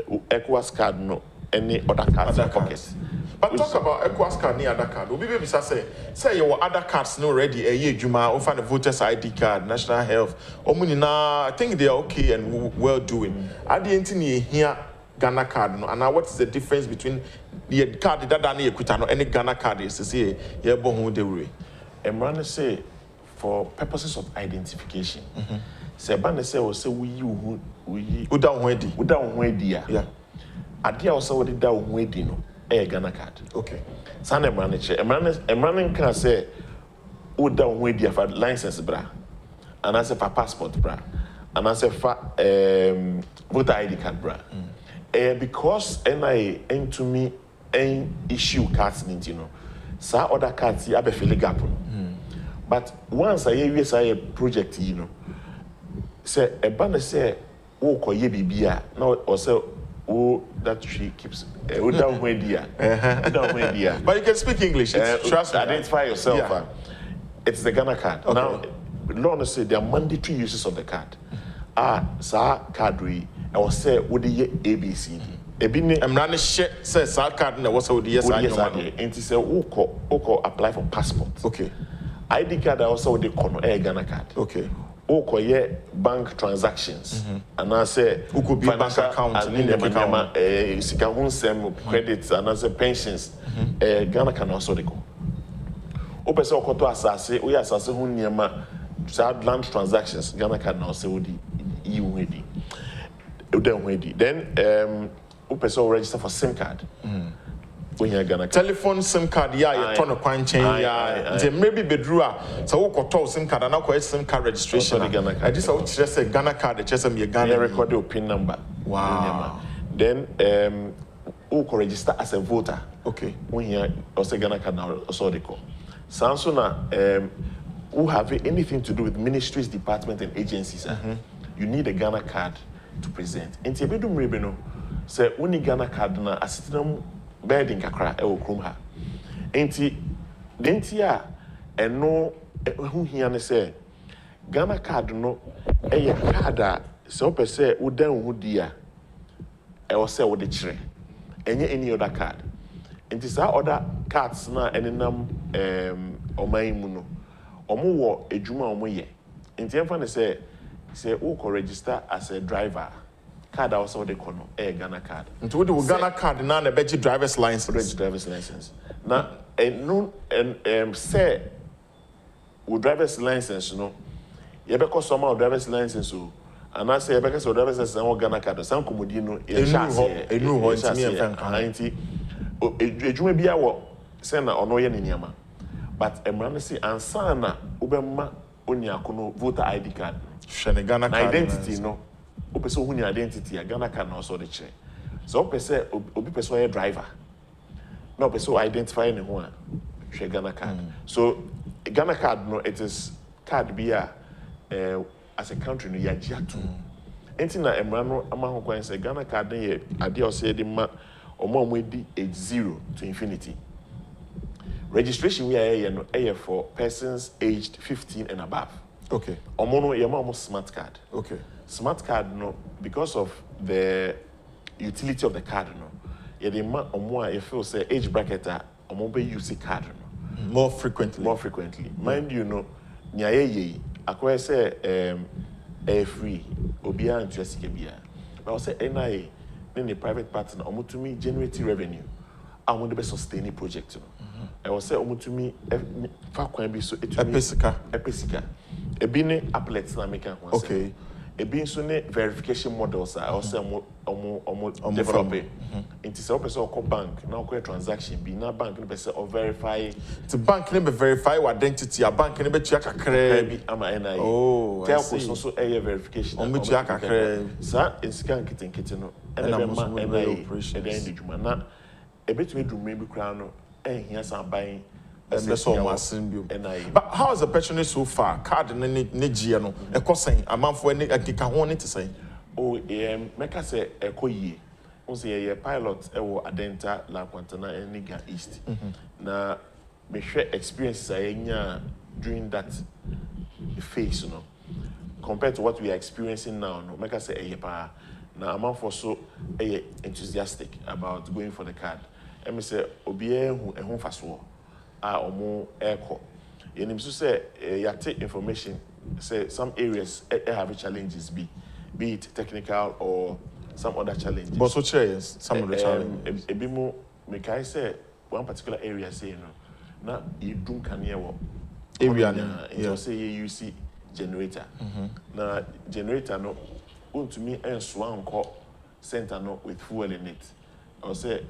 ECOWAS card no any other cards in pocket. But talk about ECOWAS card ni other card. Obi baby say your other cards no ready. Juma offer the voters ID card, national health. I think they are okay and well doing. I didn't hear Ghana card no. And now what is the difference between the card that Dani equita no any Ghana card is to say yeah bon de way. Emran say for purposes of identification. Say ban say we say we uda honedi yeah. Adia also we da honedi no. Ghana card. Okay. Sana Emran can say uda honedi for license bra. And I say for passport bra. And I say for voter ID card bra. Because NIA into me issue cards you know. Sa other cards you have a fill gap. But once I project you know. Say a banner say oh ko ye bibia now or say oh that tree keeps down where dear. But you can speak English. Trust me. Identify yourself. Yeah. It's the Ghana card. Okay. Now law say there are mandatory uses of the card. Sa card we I was say would the ABC. I'm running shit says sa card na was the yes I know. And say oh apply for passport. Okay. ID card also the Ghana card. Okay. Okoye bank transactions and I say who could be bank account and in the sika hunsem credits and as pensions Ghana can also go opese okoto asase we asase hu niema land transactions Ghana can also odi you ready then opese register for SIM card when you Ghana telephone SIM card yeah you turn a coin chain yeah maybe bedrua so we got SIM card and now SIM card registration I just just a Ghana card just me Ghana record your PIN number. Wow. Then who can register as a voter. Okay. When you also Ghana card now also they call Sansona who have anything to do with ministries, departments and agencies you need a Ghana card to present enti ebedu mrebe no say uni Ghana card na asitinam bedding kakra e wo krom ha enti denti a eno hu hia ne say Ghana card no e card a se opese wo dan hu dia e wo say wo de kire any other card. And this other cards na enenam oman mu no. Omo wo edwuma omo ye. Nti emfa ne say who can register as a driver. Card also they call no Ghana card. Nti wo de Ghana card na na beji driver's license. Register driver's license. Na say with driver's license no. You be cause someone driver's license so. And I say because driver's license and Ghana card some komodi no e chance. E nu ho ntimi emfa nkan. Nti edwuma bia wo say na ono ye ne niama. But emran say ansa na obemma oni akono voter ID card. Shene Ghana card. Identity no. Opese ohuni identity a Ghana card na also de kire. So opese obi pese o driver. No opese o identify ne ho a hwe Ghana card. So Ghana card no it is card bia as a country no ya giatu. Enti na emra no ama ho kwan say Ghana card ye ade o say de ma omo edi age 0 to infinity. Registration we are no for persons aged 15 and above. Okay. Omo no ye ma smart card. Okay. Smart card no because of the utility of the card no. Ye de ma omo a feel say age bracket a omo be use card no. More frequently. More frequently. Mind you know nya ye akwa say free obia ntua sike bia. But say NIA then the private partner omo to me generate revenue. I want to be sustaining project no. I was say omo to me fa kwan bi so epesika. Ebi ne applets na make am. Okay. Ebi nso ne verification models I was say omo develop. It is also a bank now create transaction be na bank no be say or verify the bank no be verify your identity a bank no be tua kakra bi ama NIA. Oh, I see. Also a verification. Omo tua kakra. Sa insika nkete no and NIA operation and the juma na ebetumi drum bi kra no ehia san ban. But how is the pension so far? Card ne GH no. E kosen amanfo ne akeka ho ne tesai. Oh, make us say ekoyie. On say ye pilot e wo Adenta La Quantana and Niga East. Na me share experiences I during that phase, you know. Compared to what we are experiencing now, no make us say pa na amanfo so enthusiastic about going for the card. And me say obie hu ehun faso. Omo echo. You so say you take information. Say some areas have challenges, be it technical or some other challenges. But so yes, some of the challenges. Ebi mo make I say one particular area say no. Na you do can hear what area na. You say you see generator. Na generator no. To me and swan call center no with fuel in it. Or say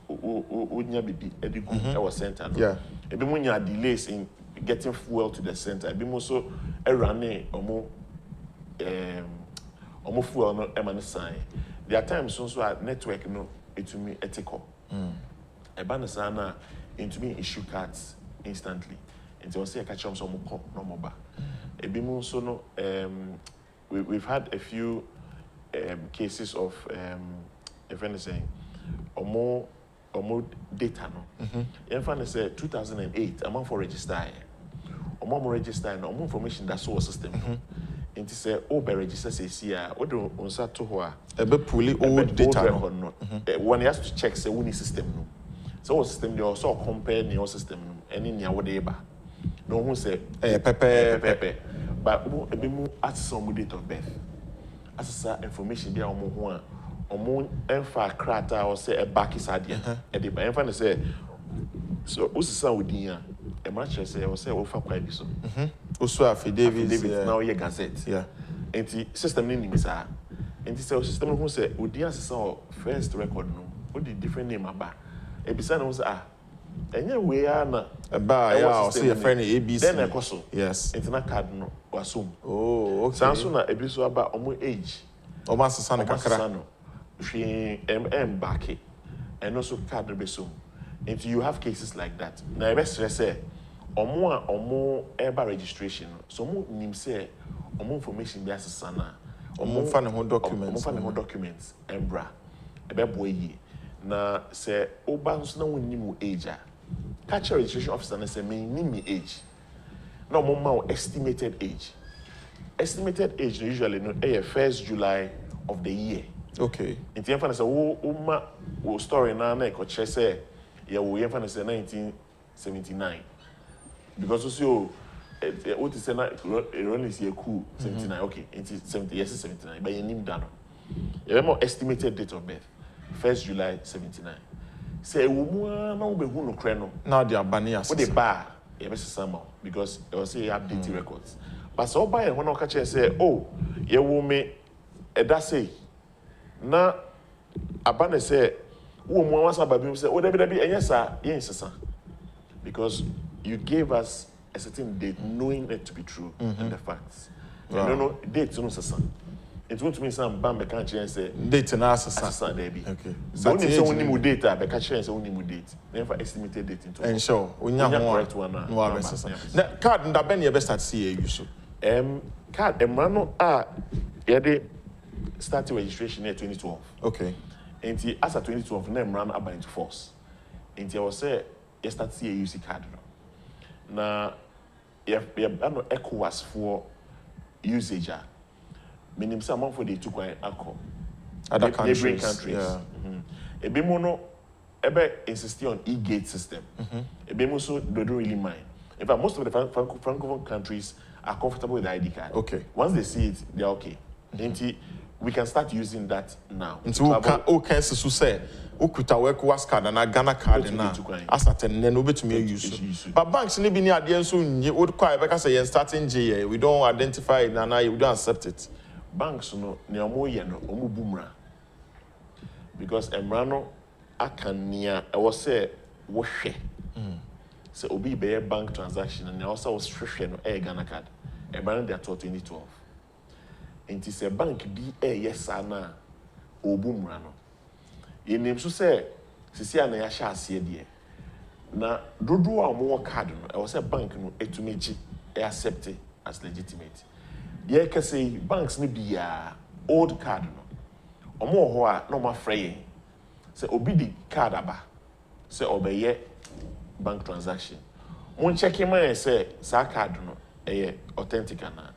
unya bibi ediku our center no. Yeah. Ebi mo nya delays in getting fuel to the center. Ebi mo so running omo fuel no emane sign. There are times so our network no etumi etiko. Eba na sana intumi issue cards instantly. Until say catch them some call no moba. Ebi mo so no we've had a few cases of if anything omo data no. If say 2008, I'm for register. Omo register no information that's all system. It say be register says here. What do unsa to ho a? Ebe puli old data no. One has to check say we system no. So system they also compare new system no. Any nya what dey ba. No who say pepe. But ebi mu ask some date of birth. As information be omo ho a omo enfa krata or say a back is adia e dey enfa na say so usisa odin a e ma chere say o say o fa kwai bi so osu affidavit now ye gazette enti system ni nimisa enti say system no say odin asesa o first record no o di different name aba e bisa no say enye we ya na ba ya o say your friend ABC then e koso yes enti na card no wasum okay sanso na ebi so aba omo age omo asesa na kakra she back it and also card besom. And you have cases like that. Now best say omo eba registration. So mo nim say omo information be asana. Omo fa ne ho documents. Omo fa ne ho documents embra. Ebe boy yi. Na say oba nso na wonni age a. Catch registration officer na say me nim age. Na omo ma estimated age. Estimated age usually no 1st July of the year. Okay. Nti yɛmfa no sɛ wo story na ɛkɔkyerɛ sɛ yɛwo yɛmfa no sɛ 1979 because wo sɛ what is na erroneous yɛ cool 79 okay nti 70 yes 79 but yɛnim da no yɛbɛma estimated date of birth 1st July 79 sɛ ɛwɔ mu a na wobɛhu no korɛ no now they are banning us wode ba a yɛbɛsesa ma because ɛwɔ sɛ yɛ update records but sɛ woba yɛ hɔ na woka kyerɛ sɛ yɛwo me ɛda sei na aba ne sɛ wo mu awasa ba bi sɛ wo dabi ɛnyɛ saa yɛnsesa because you gave us a certain date knowing it to be true and the facts. Wow. No date no sesa. It won't mean some bam can change say date na sesa there be. Okay. So only say only mu date be can change say only mu date. Never estimated date into. And sure, onya correct one na. No sesa. Na card nda ben ye be start CAU so. Card emrano yede start registration in 2012. Okay. And as a 2012 na emrano aba into force. And I was say you start CAUC card no. Na ano ECOWAS for usage meaning say among for the two other countries, neighboring countries. Yeah. Ebimo no ebe insist on e-gate system. Ebimo so they don't really mind. In fact, most of the francophone countries are comfortable with the ID card. Okay. Once they see it, they're okay. We can start using that now. Nti o kan sesu say okuta work was card na Ghana card na asate ne no betumi use. But banks ne bi ni ade nso nye o kwa e beka say you starting J we don't identify it na we don't accept it. Banks no ne omo ye no omo bumra. Because emra no akania e wo say wo hwe. Say obi be bank transaction na also was hwe no e Ghana card. Emra no dey 2012. Nti se bank bi yes ana obumra no yenim so se sisi ana ya sha ase de na dodo a mo card no e wo se bank no etumeji accept as legitimate ye ka say banks no bia old card no omo ho a no ma frɛ se obi di card aba se obeye bank transaction mon check ma say sa card no authentic ana.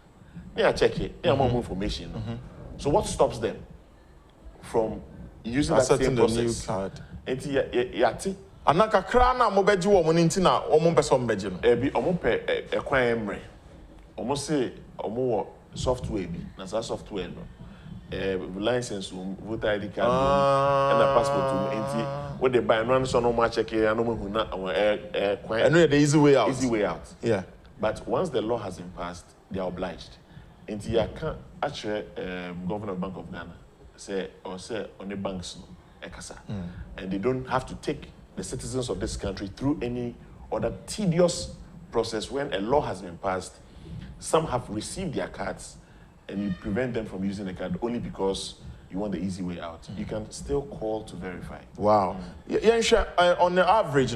They are checking. They are more information. So what stops them from using that same process? The new card. Yati. Anaka krana mo beji wo mo nti na o mo pese o beji no. Ebi o mo pe ekwan emre. O mo say o mo wo software bi. Na sa software no. License voter ID card and a passport nti what they buy no so no ma check e no mo hu na ekwan. I know the easy way out. Easy way out. Yeah. But once the law has been passed, they are obliged. And you can actually Governor Bank of Ghana say on the banks ekasa, and they don't have to take the citizens of this country through any other tedious process. When a law has been passed, some have received their cards, and you prevent them from using the card only because you want the easy way out. You can still call to verify. Wow. On the average,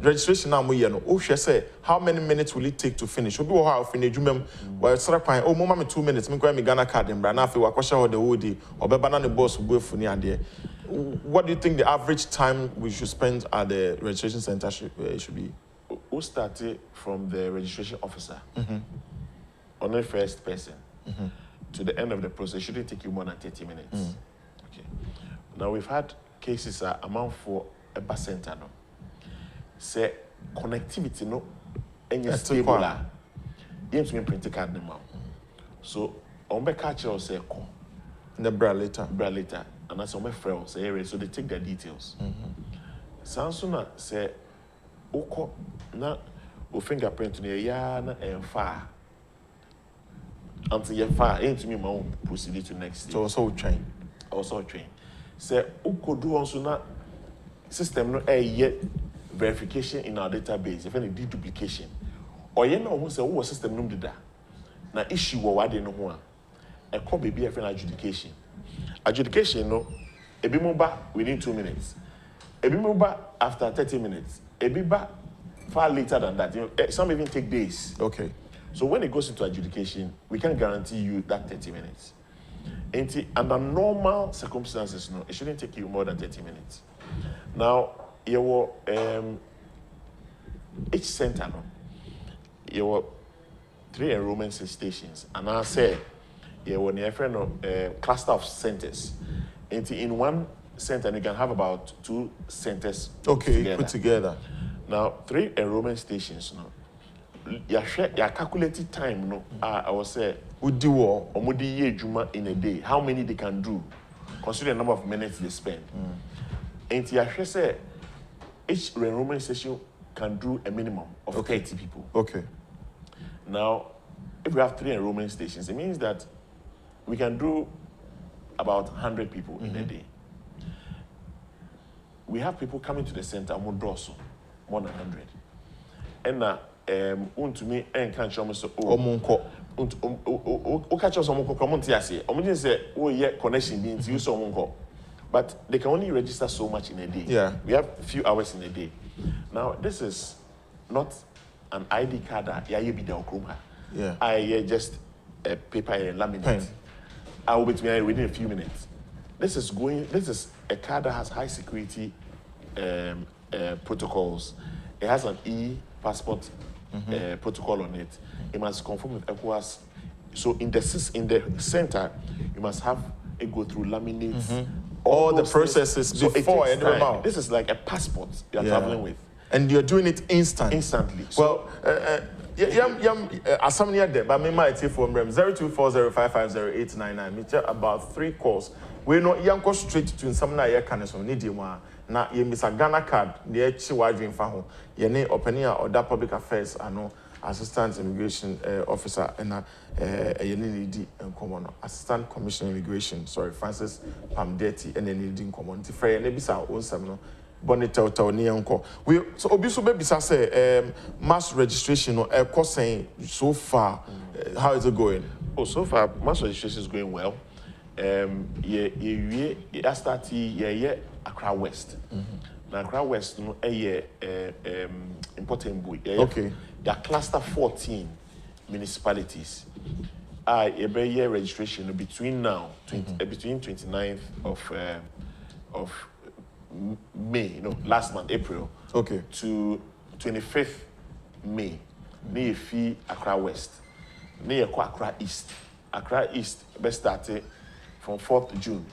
registration now say how many minutes will it take to finish? Obi how finish well oh mama 2 minutes me Ghana card and na afi wakosha the whole day or be banana boss go funi ade. What do you think the average time we should spend at the registration center should be? Who started from the registration officer on the first person to the end of the process shouldn't take you more than 30 minutes. Okay. Now we've had cases amount for a bus center no. Say connectivity no any stable you to me print card now. So on be catch or say call the bra later and that's on my friend say so they take their details. Sansuna say oko na o fingerprint no ya na emfa until you far into me my proceed to next stage. So also train. Say oko do also na system no verification in our database, if any deduplication. Or you know who say what system no did that. Na issue what they know one. A copy be a friend adjudication. Adjudication no a be move back within 2 minutes. A be move back after 30 minutes. A be back far later than that. You know, some even take days. Okay. So when it goes into adjudication, we can guarantee you that 30 minutes. Under normal circumstances, no, it shouldn't take you more than 30 minutes. Now, you were each center, no, you were 3 enrollment stations, and I say you were near friend of cluster of centers. In one center, you can have about 2 centers put together. Now, 3 enrollment stations. No, your calculated time. No, I was say, Udi wo omudi ye juma in a day. How many they can do? Consider the number of minutes they spend. And you say each enrollment station can do a minimum of 30 people. Okay. Now, if we have 3 enrollment stations, it means that we can do about 100 people in a day. We have people coming to the center more than 100. And to me, and can't show me so catch us on community say, oh yeah, connection means you so but they can only register so much in a day. Yeah. We have a few hours in a day. Now, this is not an ID card that yeah. I just a paper and laminate. Pen. I will be within a few minutes. This is a card that has high security protocols. It has an e-passport protocol on it. It must conform with ECOWAS. So in the center, you must have it go through laminates. All the processes things. before so this is like a passport you're traveling with. And you're doing it instantly. So, Asamnia de, but me might say for 0240550899. Me about 3 calls. We know young go straight to some na ye can so need you na ye miss a Ghana card, the Chiwa dream for home. Ye name opening or that public affairs, I know assistant immigration officer and ye need and common assistant commissioner immigration, Francis Palmdeti and then in common. The fair and bisa own some Bonita ni uncle. We so obiso baby say mass registration or cost saying so far. How is it going? Oh, so far mass registration is going well. I started Accra West. Now Accra West no important boy. Okay. There are cluster 14 municipalities. A year registration between now between 29th of May, last month, April, okay, to 25th May, near Fee Accra West, near Accra East. Accra East best started from 4th June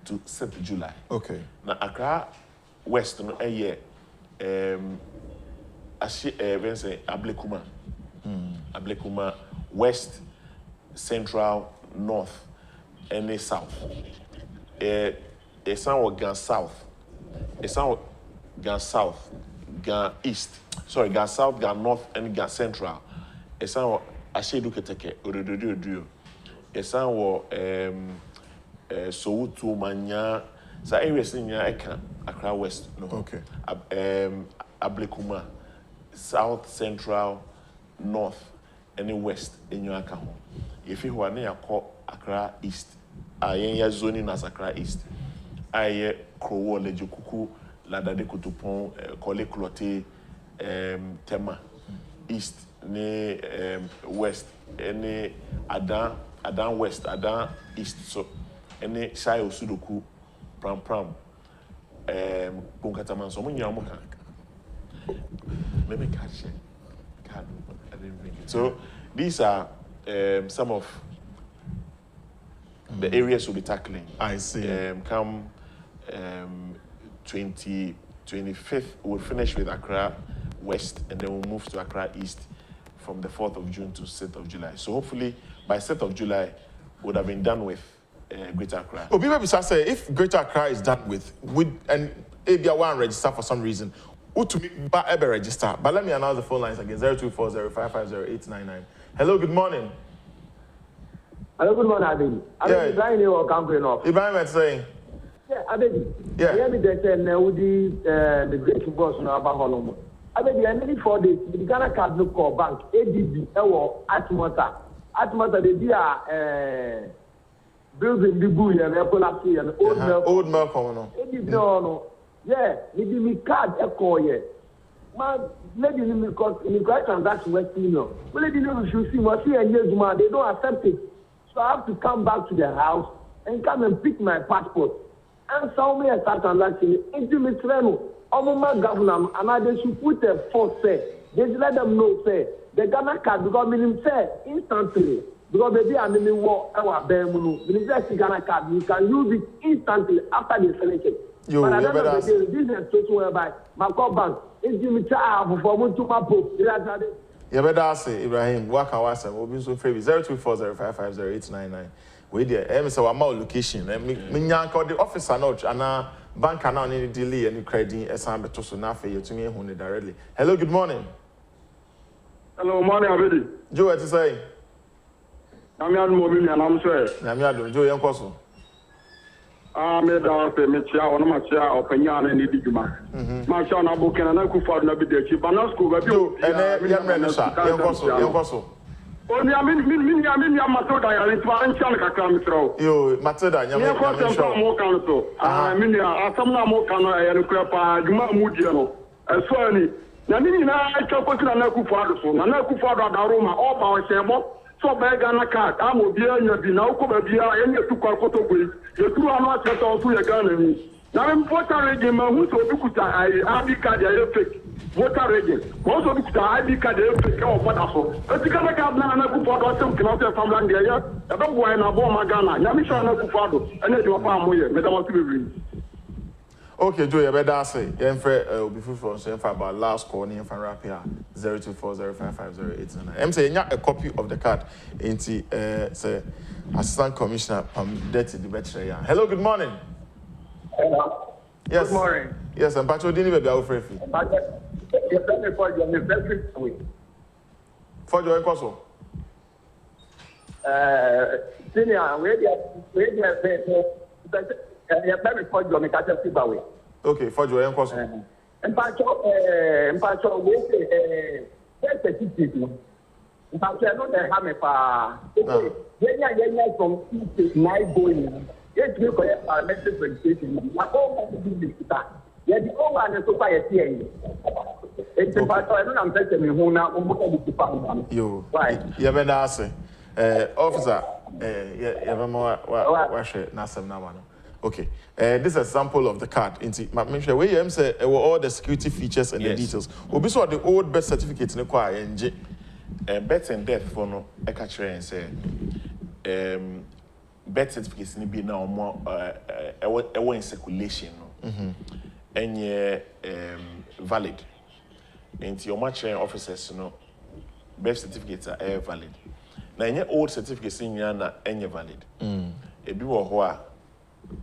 to 7th July. Okay. Now Accra West, a year, Ablekuma, West, Central, North, and South. It's now Gan South. It's now Gan South, Gan East. Sorry, Gan South, Gan North, and Gan Central. It's now Ashedu Keteke, Ododo. It's now Soutu Manya. So areas in Accra West. No. Okay. Ablekuma, South, Central, North, and West in your account. If you want to call Accra East, I am zoning as Accra East. I Krowo, Lejokuku, Ladade Kutupon, Kole Klote, Tema, East, West, any Adan West, Adan East, so any Shayo Sudoku, Pram, Bunkataman, so many Yamuka. Maybe catch it. I didn't bring it. So these are some of the areas we'll be tackling. I see. Come 25th, we'll finish with Accra West, and then we'll move to Accra East from the 4th of June to 6th of July. So hopefully by 6th of July, we'll have been done with Greater Accra. Oh, people say if Greater Accra is done with, and if you want to register for some reason, to me, ever register. But let me announce the phone lines again: 0240550899. Hello, good morning. Hello, good morning, Abedi. Abedi, Ibrahim, you are coming up. Ibrahim is saying. Yeah, Abedi. Yeah. I am the great boss now about Holland. Abedi, I need 4 days. The Ghana card look call bank ADB. Atmata. They be building the boo and old Malcolm. ADB no. Yeah, maybe me card echo yeah. Man, maybe me because in the transaction West Union. Well, they didn't see what see and years man, they don't accept it. So I have to come back to the house and come and pick my passport. And so me a start transaction. Into me treno, my governor, and I should put a force say. They let them know say the Ghana card because minimum say instantly. because maybe I mean what our Bemuno, the university Ghana card, you can use it instantly after the selection. Yo, but I don't know this is a situation whereby my core bank is you child for me to my book. You better say Ibrahim, what can I say? We'll be so free 0240550899. We there, say I'm out location. Me call the officer not and bank now need delay any credit assignment to so now for you to me who directly. Hello, good morning. Hello, morning, Abedi. Joe, what you say? I'm your mobile and I'm sorry. I'm Joe Yankoso. I made out a Michia or Machia or Penyan and Nidima. Marshall Nabukan and I could find a bit of Chibanasco, but you and Yankoso. Only I mean, Matoda, and it's one channel I come through. You, Matilda, you're more council. I mean, some more can and Crapa, Juma Mudiano, as well. Namini I talk with Anakufado, Anakufado, Daruma, all power sebo. So Bagana card, I'm will be on your dinner, and you took our photo with the 2 hours set off to your gun. Now, I'm Puerto Rican, who's so ID card, fake. Puerto Rican, also the ID card, fake or whatever. But you can't have Anakufado, some cannot have from Landia. I don't go in a bomb Magana, Yamisha Anakufado, and then you are farm with Madame Tibri. Okay, Joe, you better say. You're in for about last call in from Rapia 0240550899. I'm saying a copy of the card into say Assistant Commissioner Palmdeti the better. Hello, good morning. Hello. Yes. Good morning. Yes, I'm Pacho Dini baby out free. You're very for your very week. For your Encoso. Senior, Okay, for your Encoso. And Pacho, we say, that's a teaching. Pacho, I know they have a far. When from 9 going, yes, we collect our message registration. My own business. Yes, the old one is society. It's about I don't understand me who now almost to find you. Right. You better say, officer, yeah, more wash it, Nasam Namano. Okay, this is a sample of the card. Make sure where you say all the security features and the details. We saw the old birth certificate in the choir and birth and death for no I catch and say birth certificates need be now more in circulation and valid. And your match officers birth certificates are valid. Now your old certificates in yana any valid. A be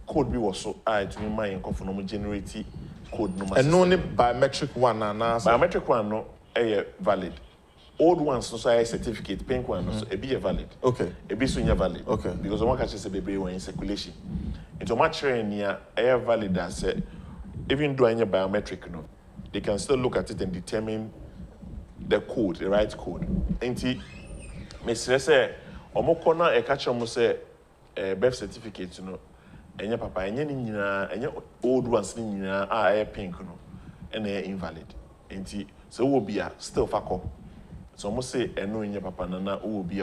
code be was so to me my conform generate code number. And only biometric one and biometric one no valid. Old ones no so certificate, pink one so be valid. Okay. A be so valid. Okay. Because one catches a baby when in circulation. Into match near valid as even though any biometric no, they can still look at it and determine the code, the right code. Ain't Mr. say omo corner a catch almost say birth certificate enya papa enya old ones pink no and invalid. Ain't so will be still fako. So almost say eno enya papa na will be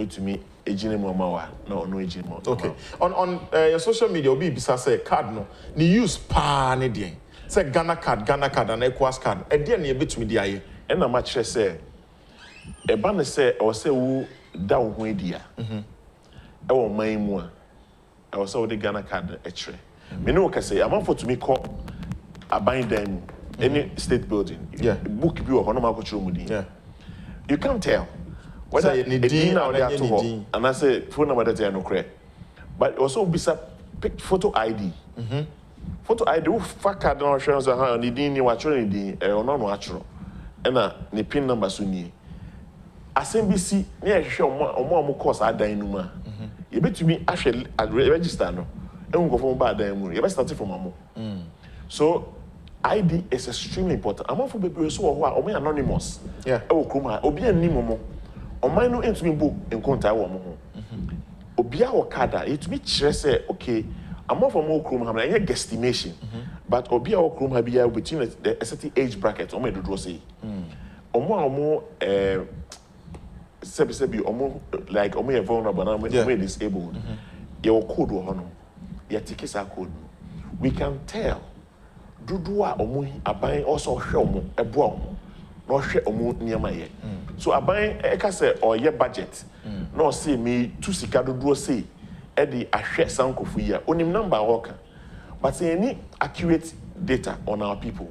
to me ejine mama no ejine mama. Okay. On your social media obi bisa say card no ni use pa ne dey. Say Ghana card and ECOWAS card. E dey na e betumi dey aye. E na match say e ba ne say o say wo da wo ho edia. E wo man mu a I was already Ghana card extra. Me know can say I'm for to me call a bind any state building. Yeah. Book you or no Yeah. You can't tell whether so, a dean or they to and I say phone number that I no correct. But also be pick photo ID. Photo ID who fact card no assurance on the dean you watch on the or no actual. And the pin number so ni. SMBC near show more course I die no you bet to me actually register no and go from bad you best start from amo so ID is extremely important. I'm for people so who are anonymous yeah e kroma obi anim mo o man no into me book in contact wo mo obi a wo card it me kire say okay I'm for more kroma na guesstimation but obi a wo kroma bia between a certain age bracket o me do say omo sebi like omo vulnerable na omo disabled your code wo hono your tickets are code we can tell dudu a omo aban also hwe omo ebo omo no hwe omo niam aye so aban e ka say oye budget no say me tu sika dodo say e de ahwe sankofu yi a onim number worker but any accurate data on our people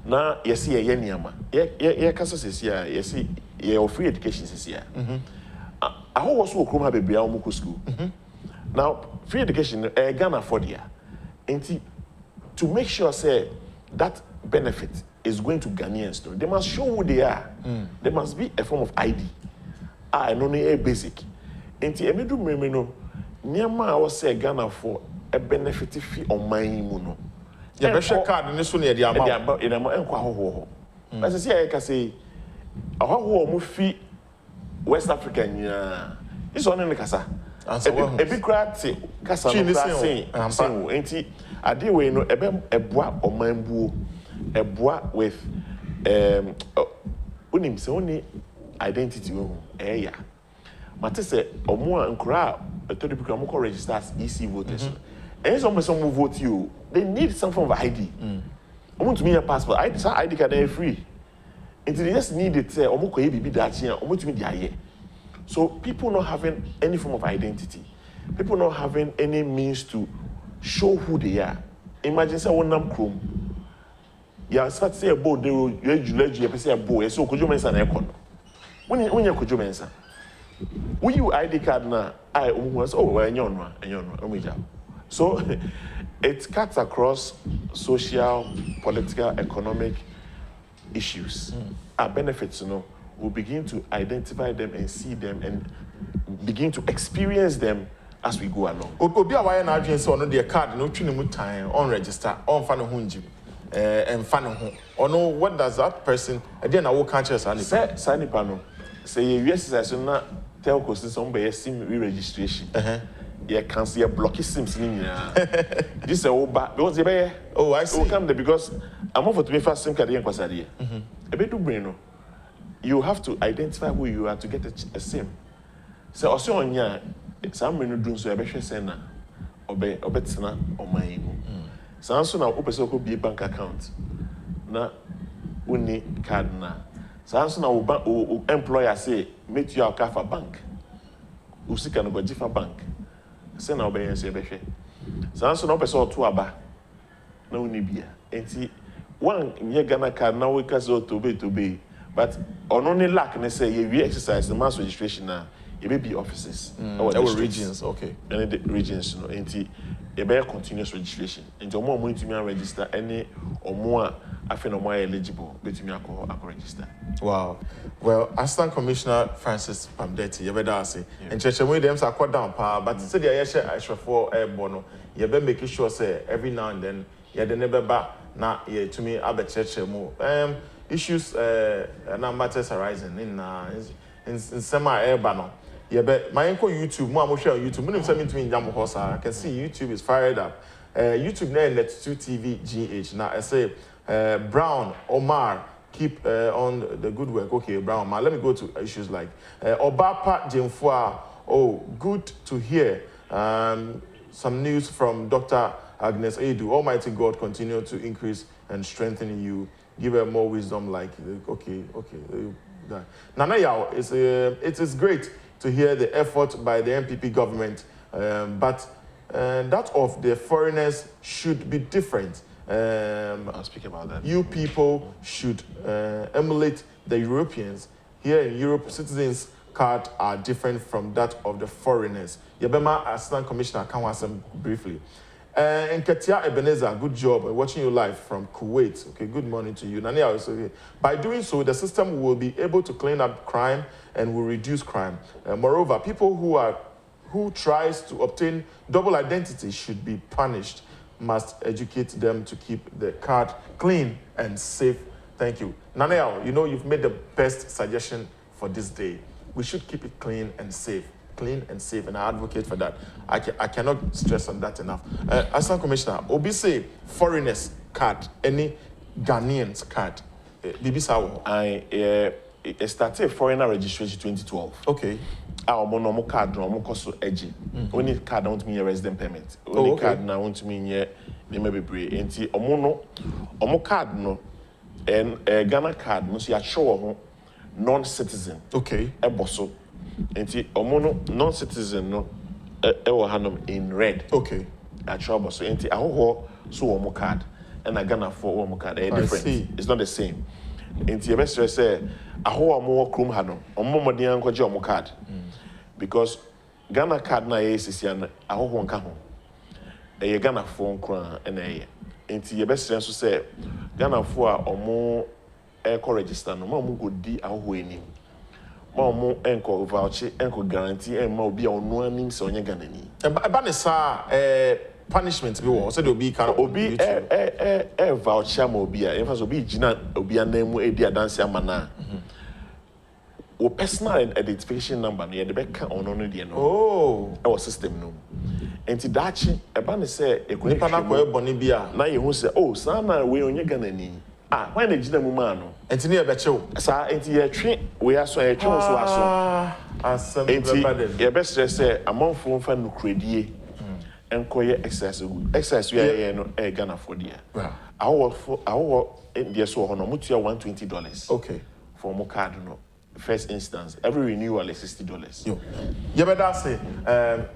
na yesi ye niama ye ka so sesia yesi ye free education sesia aho was wo krom ha bebia omo ko school now free education Ghana for dia enti to make sure say that benefit is going to Ghanaians too. They must show who they are. There must be a form of ID. I know a basic. Enti emedu meme no niama I was say Ghana for a benefit fee on my no. Ya be share card ni so na e ama. E na enko ahoho. But say I can say ahoho mo fi West Africa nya. This one in kasa. E bi krati kasa no say enti ade we no ebe eboa omambuo eboa with unim se oni identity we ya mate se omo ankura to the people am register as EC voters and some vote you they need some form of ID omo to me your passport ID card dey free until they just need it say omo ko bibi da chi omo to me dey aye so people not having any form of identity, people not having any means to show who they are. Imagine say one nam chrome. Ya start say about the you say about so kojo mensa na ekon. When you kojo mensa. When you ID card na I was enyo. So it cuts across social, political, economic issues. Our benefits, we'll begin to identify them and see them and begin to experience them as we go along. Obi a why na adwen say ono de card no twene mu tan on register on fa no ho njim en fa no ho ono what does that person again na wo can chance ani say nipa no say you exercise na telco system be sim re-registration you cancel your block sims ni nyina this say oba because be oh I see come there because I'm over to me first sim card yen kwasade e be do brain no you have to identify who you are to get a SIM. So also on ya, some men do so. I bet you say na, obetena on my ego. So also now, open so be a bank account. Na, uni card na. So also now, employer say meet you a car for bank. Usika no go jifa bank. Say na obey say betwe. So also now, person to aba. Na uni bia. Enti one nye Ghana card na we ka so to be. But on only lack, they say we exercise the mass registration now. It may be offices, our regions, okay. Any regions, and a better continuous registration. And the more money to me register, any or more, I feel no more eligible. But me I register. Wow. Well, Assistant Commissioner Francis Palmdeti, you better say. And church we them are quite down power, but say the extra for bono. You better make sure say every now and then you the never back. Now to me I bet church more. Issues and matters arising in semi urban. Yeah, but my uncle YouTube, more share on YouTube. When send me to Jam Hosa, I can see YouTube is fired up. YouTube now let 2 TV GH. Now I say Brown Omar keep on the good work. Okay, Brown Omar. Let me go to issues like Obapa Jemfua. Oh, good to hear. Some news from Dr. Agnes Edu. Almighty God continue to increase and strengthen you. Give her more wisdom. Like okay. Nana Yao, it is great to hear the effort by the MPP government, but that of the foreigners should be different. I'll speak about that. You people should emulate the Europeans. Here in Europe, citizens' cards are different from that of the foreigners. Yabema Assistant Commissioner Kanwasem briefly. And Katia Ebenezer, good job watching you live from Kuwait. Okay, good morning to you. Nania also, by doing so, the system will be able to clean up crime and will reduce crime. Moreover, people who tries to obtain double identity should be punished. Must educate them to keep the card clean and safe. Thank you. Nania, you've made the best suggestion for this day. We should keep it clean and safe. Clean and safe, and I advocate for that. I cannot stress on that enough. Assistant Commissioner, Obi say foreigners card, any Ghanaians card, Bibi Sawo. I started foreigner registration 2012. Okay. Our normal card, normal cost edgy. Only card I want me a resident permit. Only card now want me here. They may be brave. Enti omo card no. and Ghana card no so ya show non-citizen. Okay. Eboso. Enti omo non-citizen no ewo hanom in red. Okay. A trouble so enti ahoho so omo card and a Ghana for omo card different. See. It's not the same. Enti ebestre say ahoho omo krom hanom omo modian kwaje omo card. Because Ghana card na yesisi an ahoho nka ho. Eye Ghana for nkran na eye. Enti ebestre so say Ghana for a omo eco register no ma go di ahoho enim. Ma mo enko voucher enko guarantee ma obi a ono anim se onye Ghana ni. Eba ne sa punishment bi wo so de obi kan obi voucher ma obi a emfa so obi gina obi anamu edi adanse amana. O personal identification number no ye de be ka ono no de no. Oh, Our system no. Enti dachi eba ne say nipa na ko ebone bi a na ye hu say oh sana we onye Ghana ni. Ah, when the gina mu ma no. enti ne e be chew. Sa enti ye twe we aso ye twe so aso. Asem Enti bebadem. ye best say amonfo mfa no kredie. Enkoye excess good. Excess we are no Ghana for there. Our there so hono mutua $120. Okay. For mo card no. First instance, every renewal is $60. Yo. You better say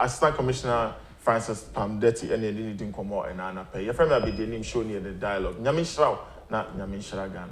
Assistant Commissioner Francis Palmdeti and the need to come out and pay. Your friend will be the name show near the dialogue. Nyami Shrao, not Nyami Shragan.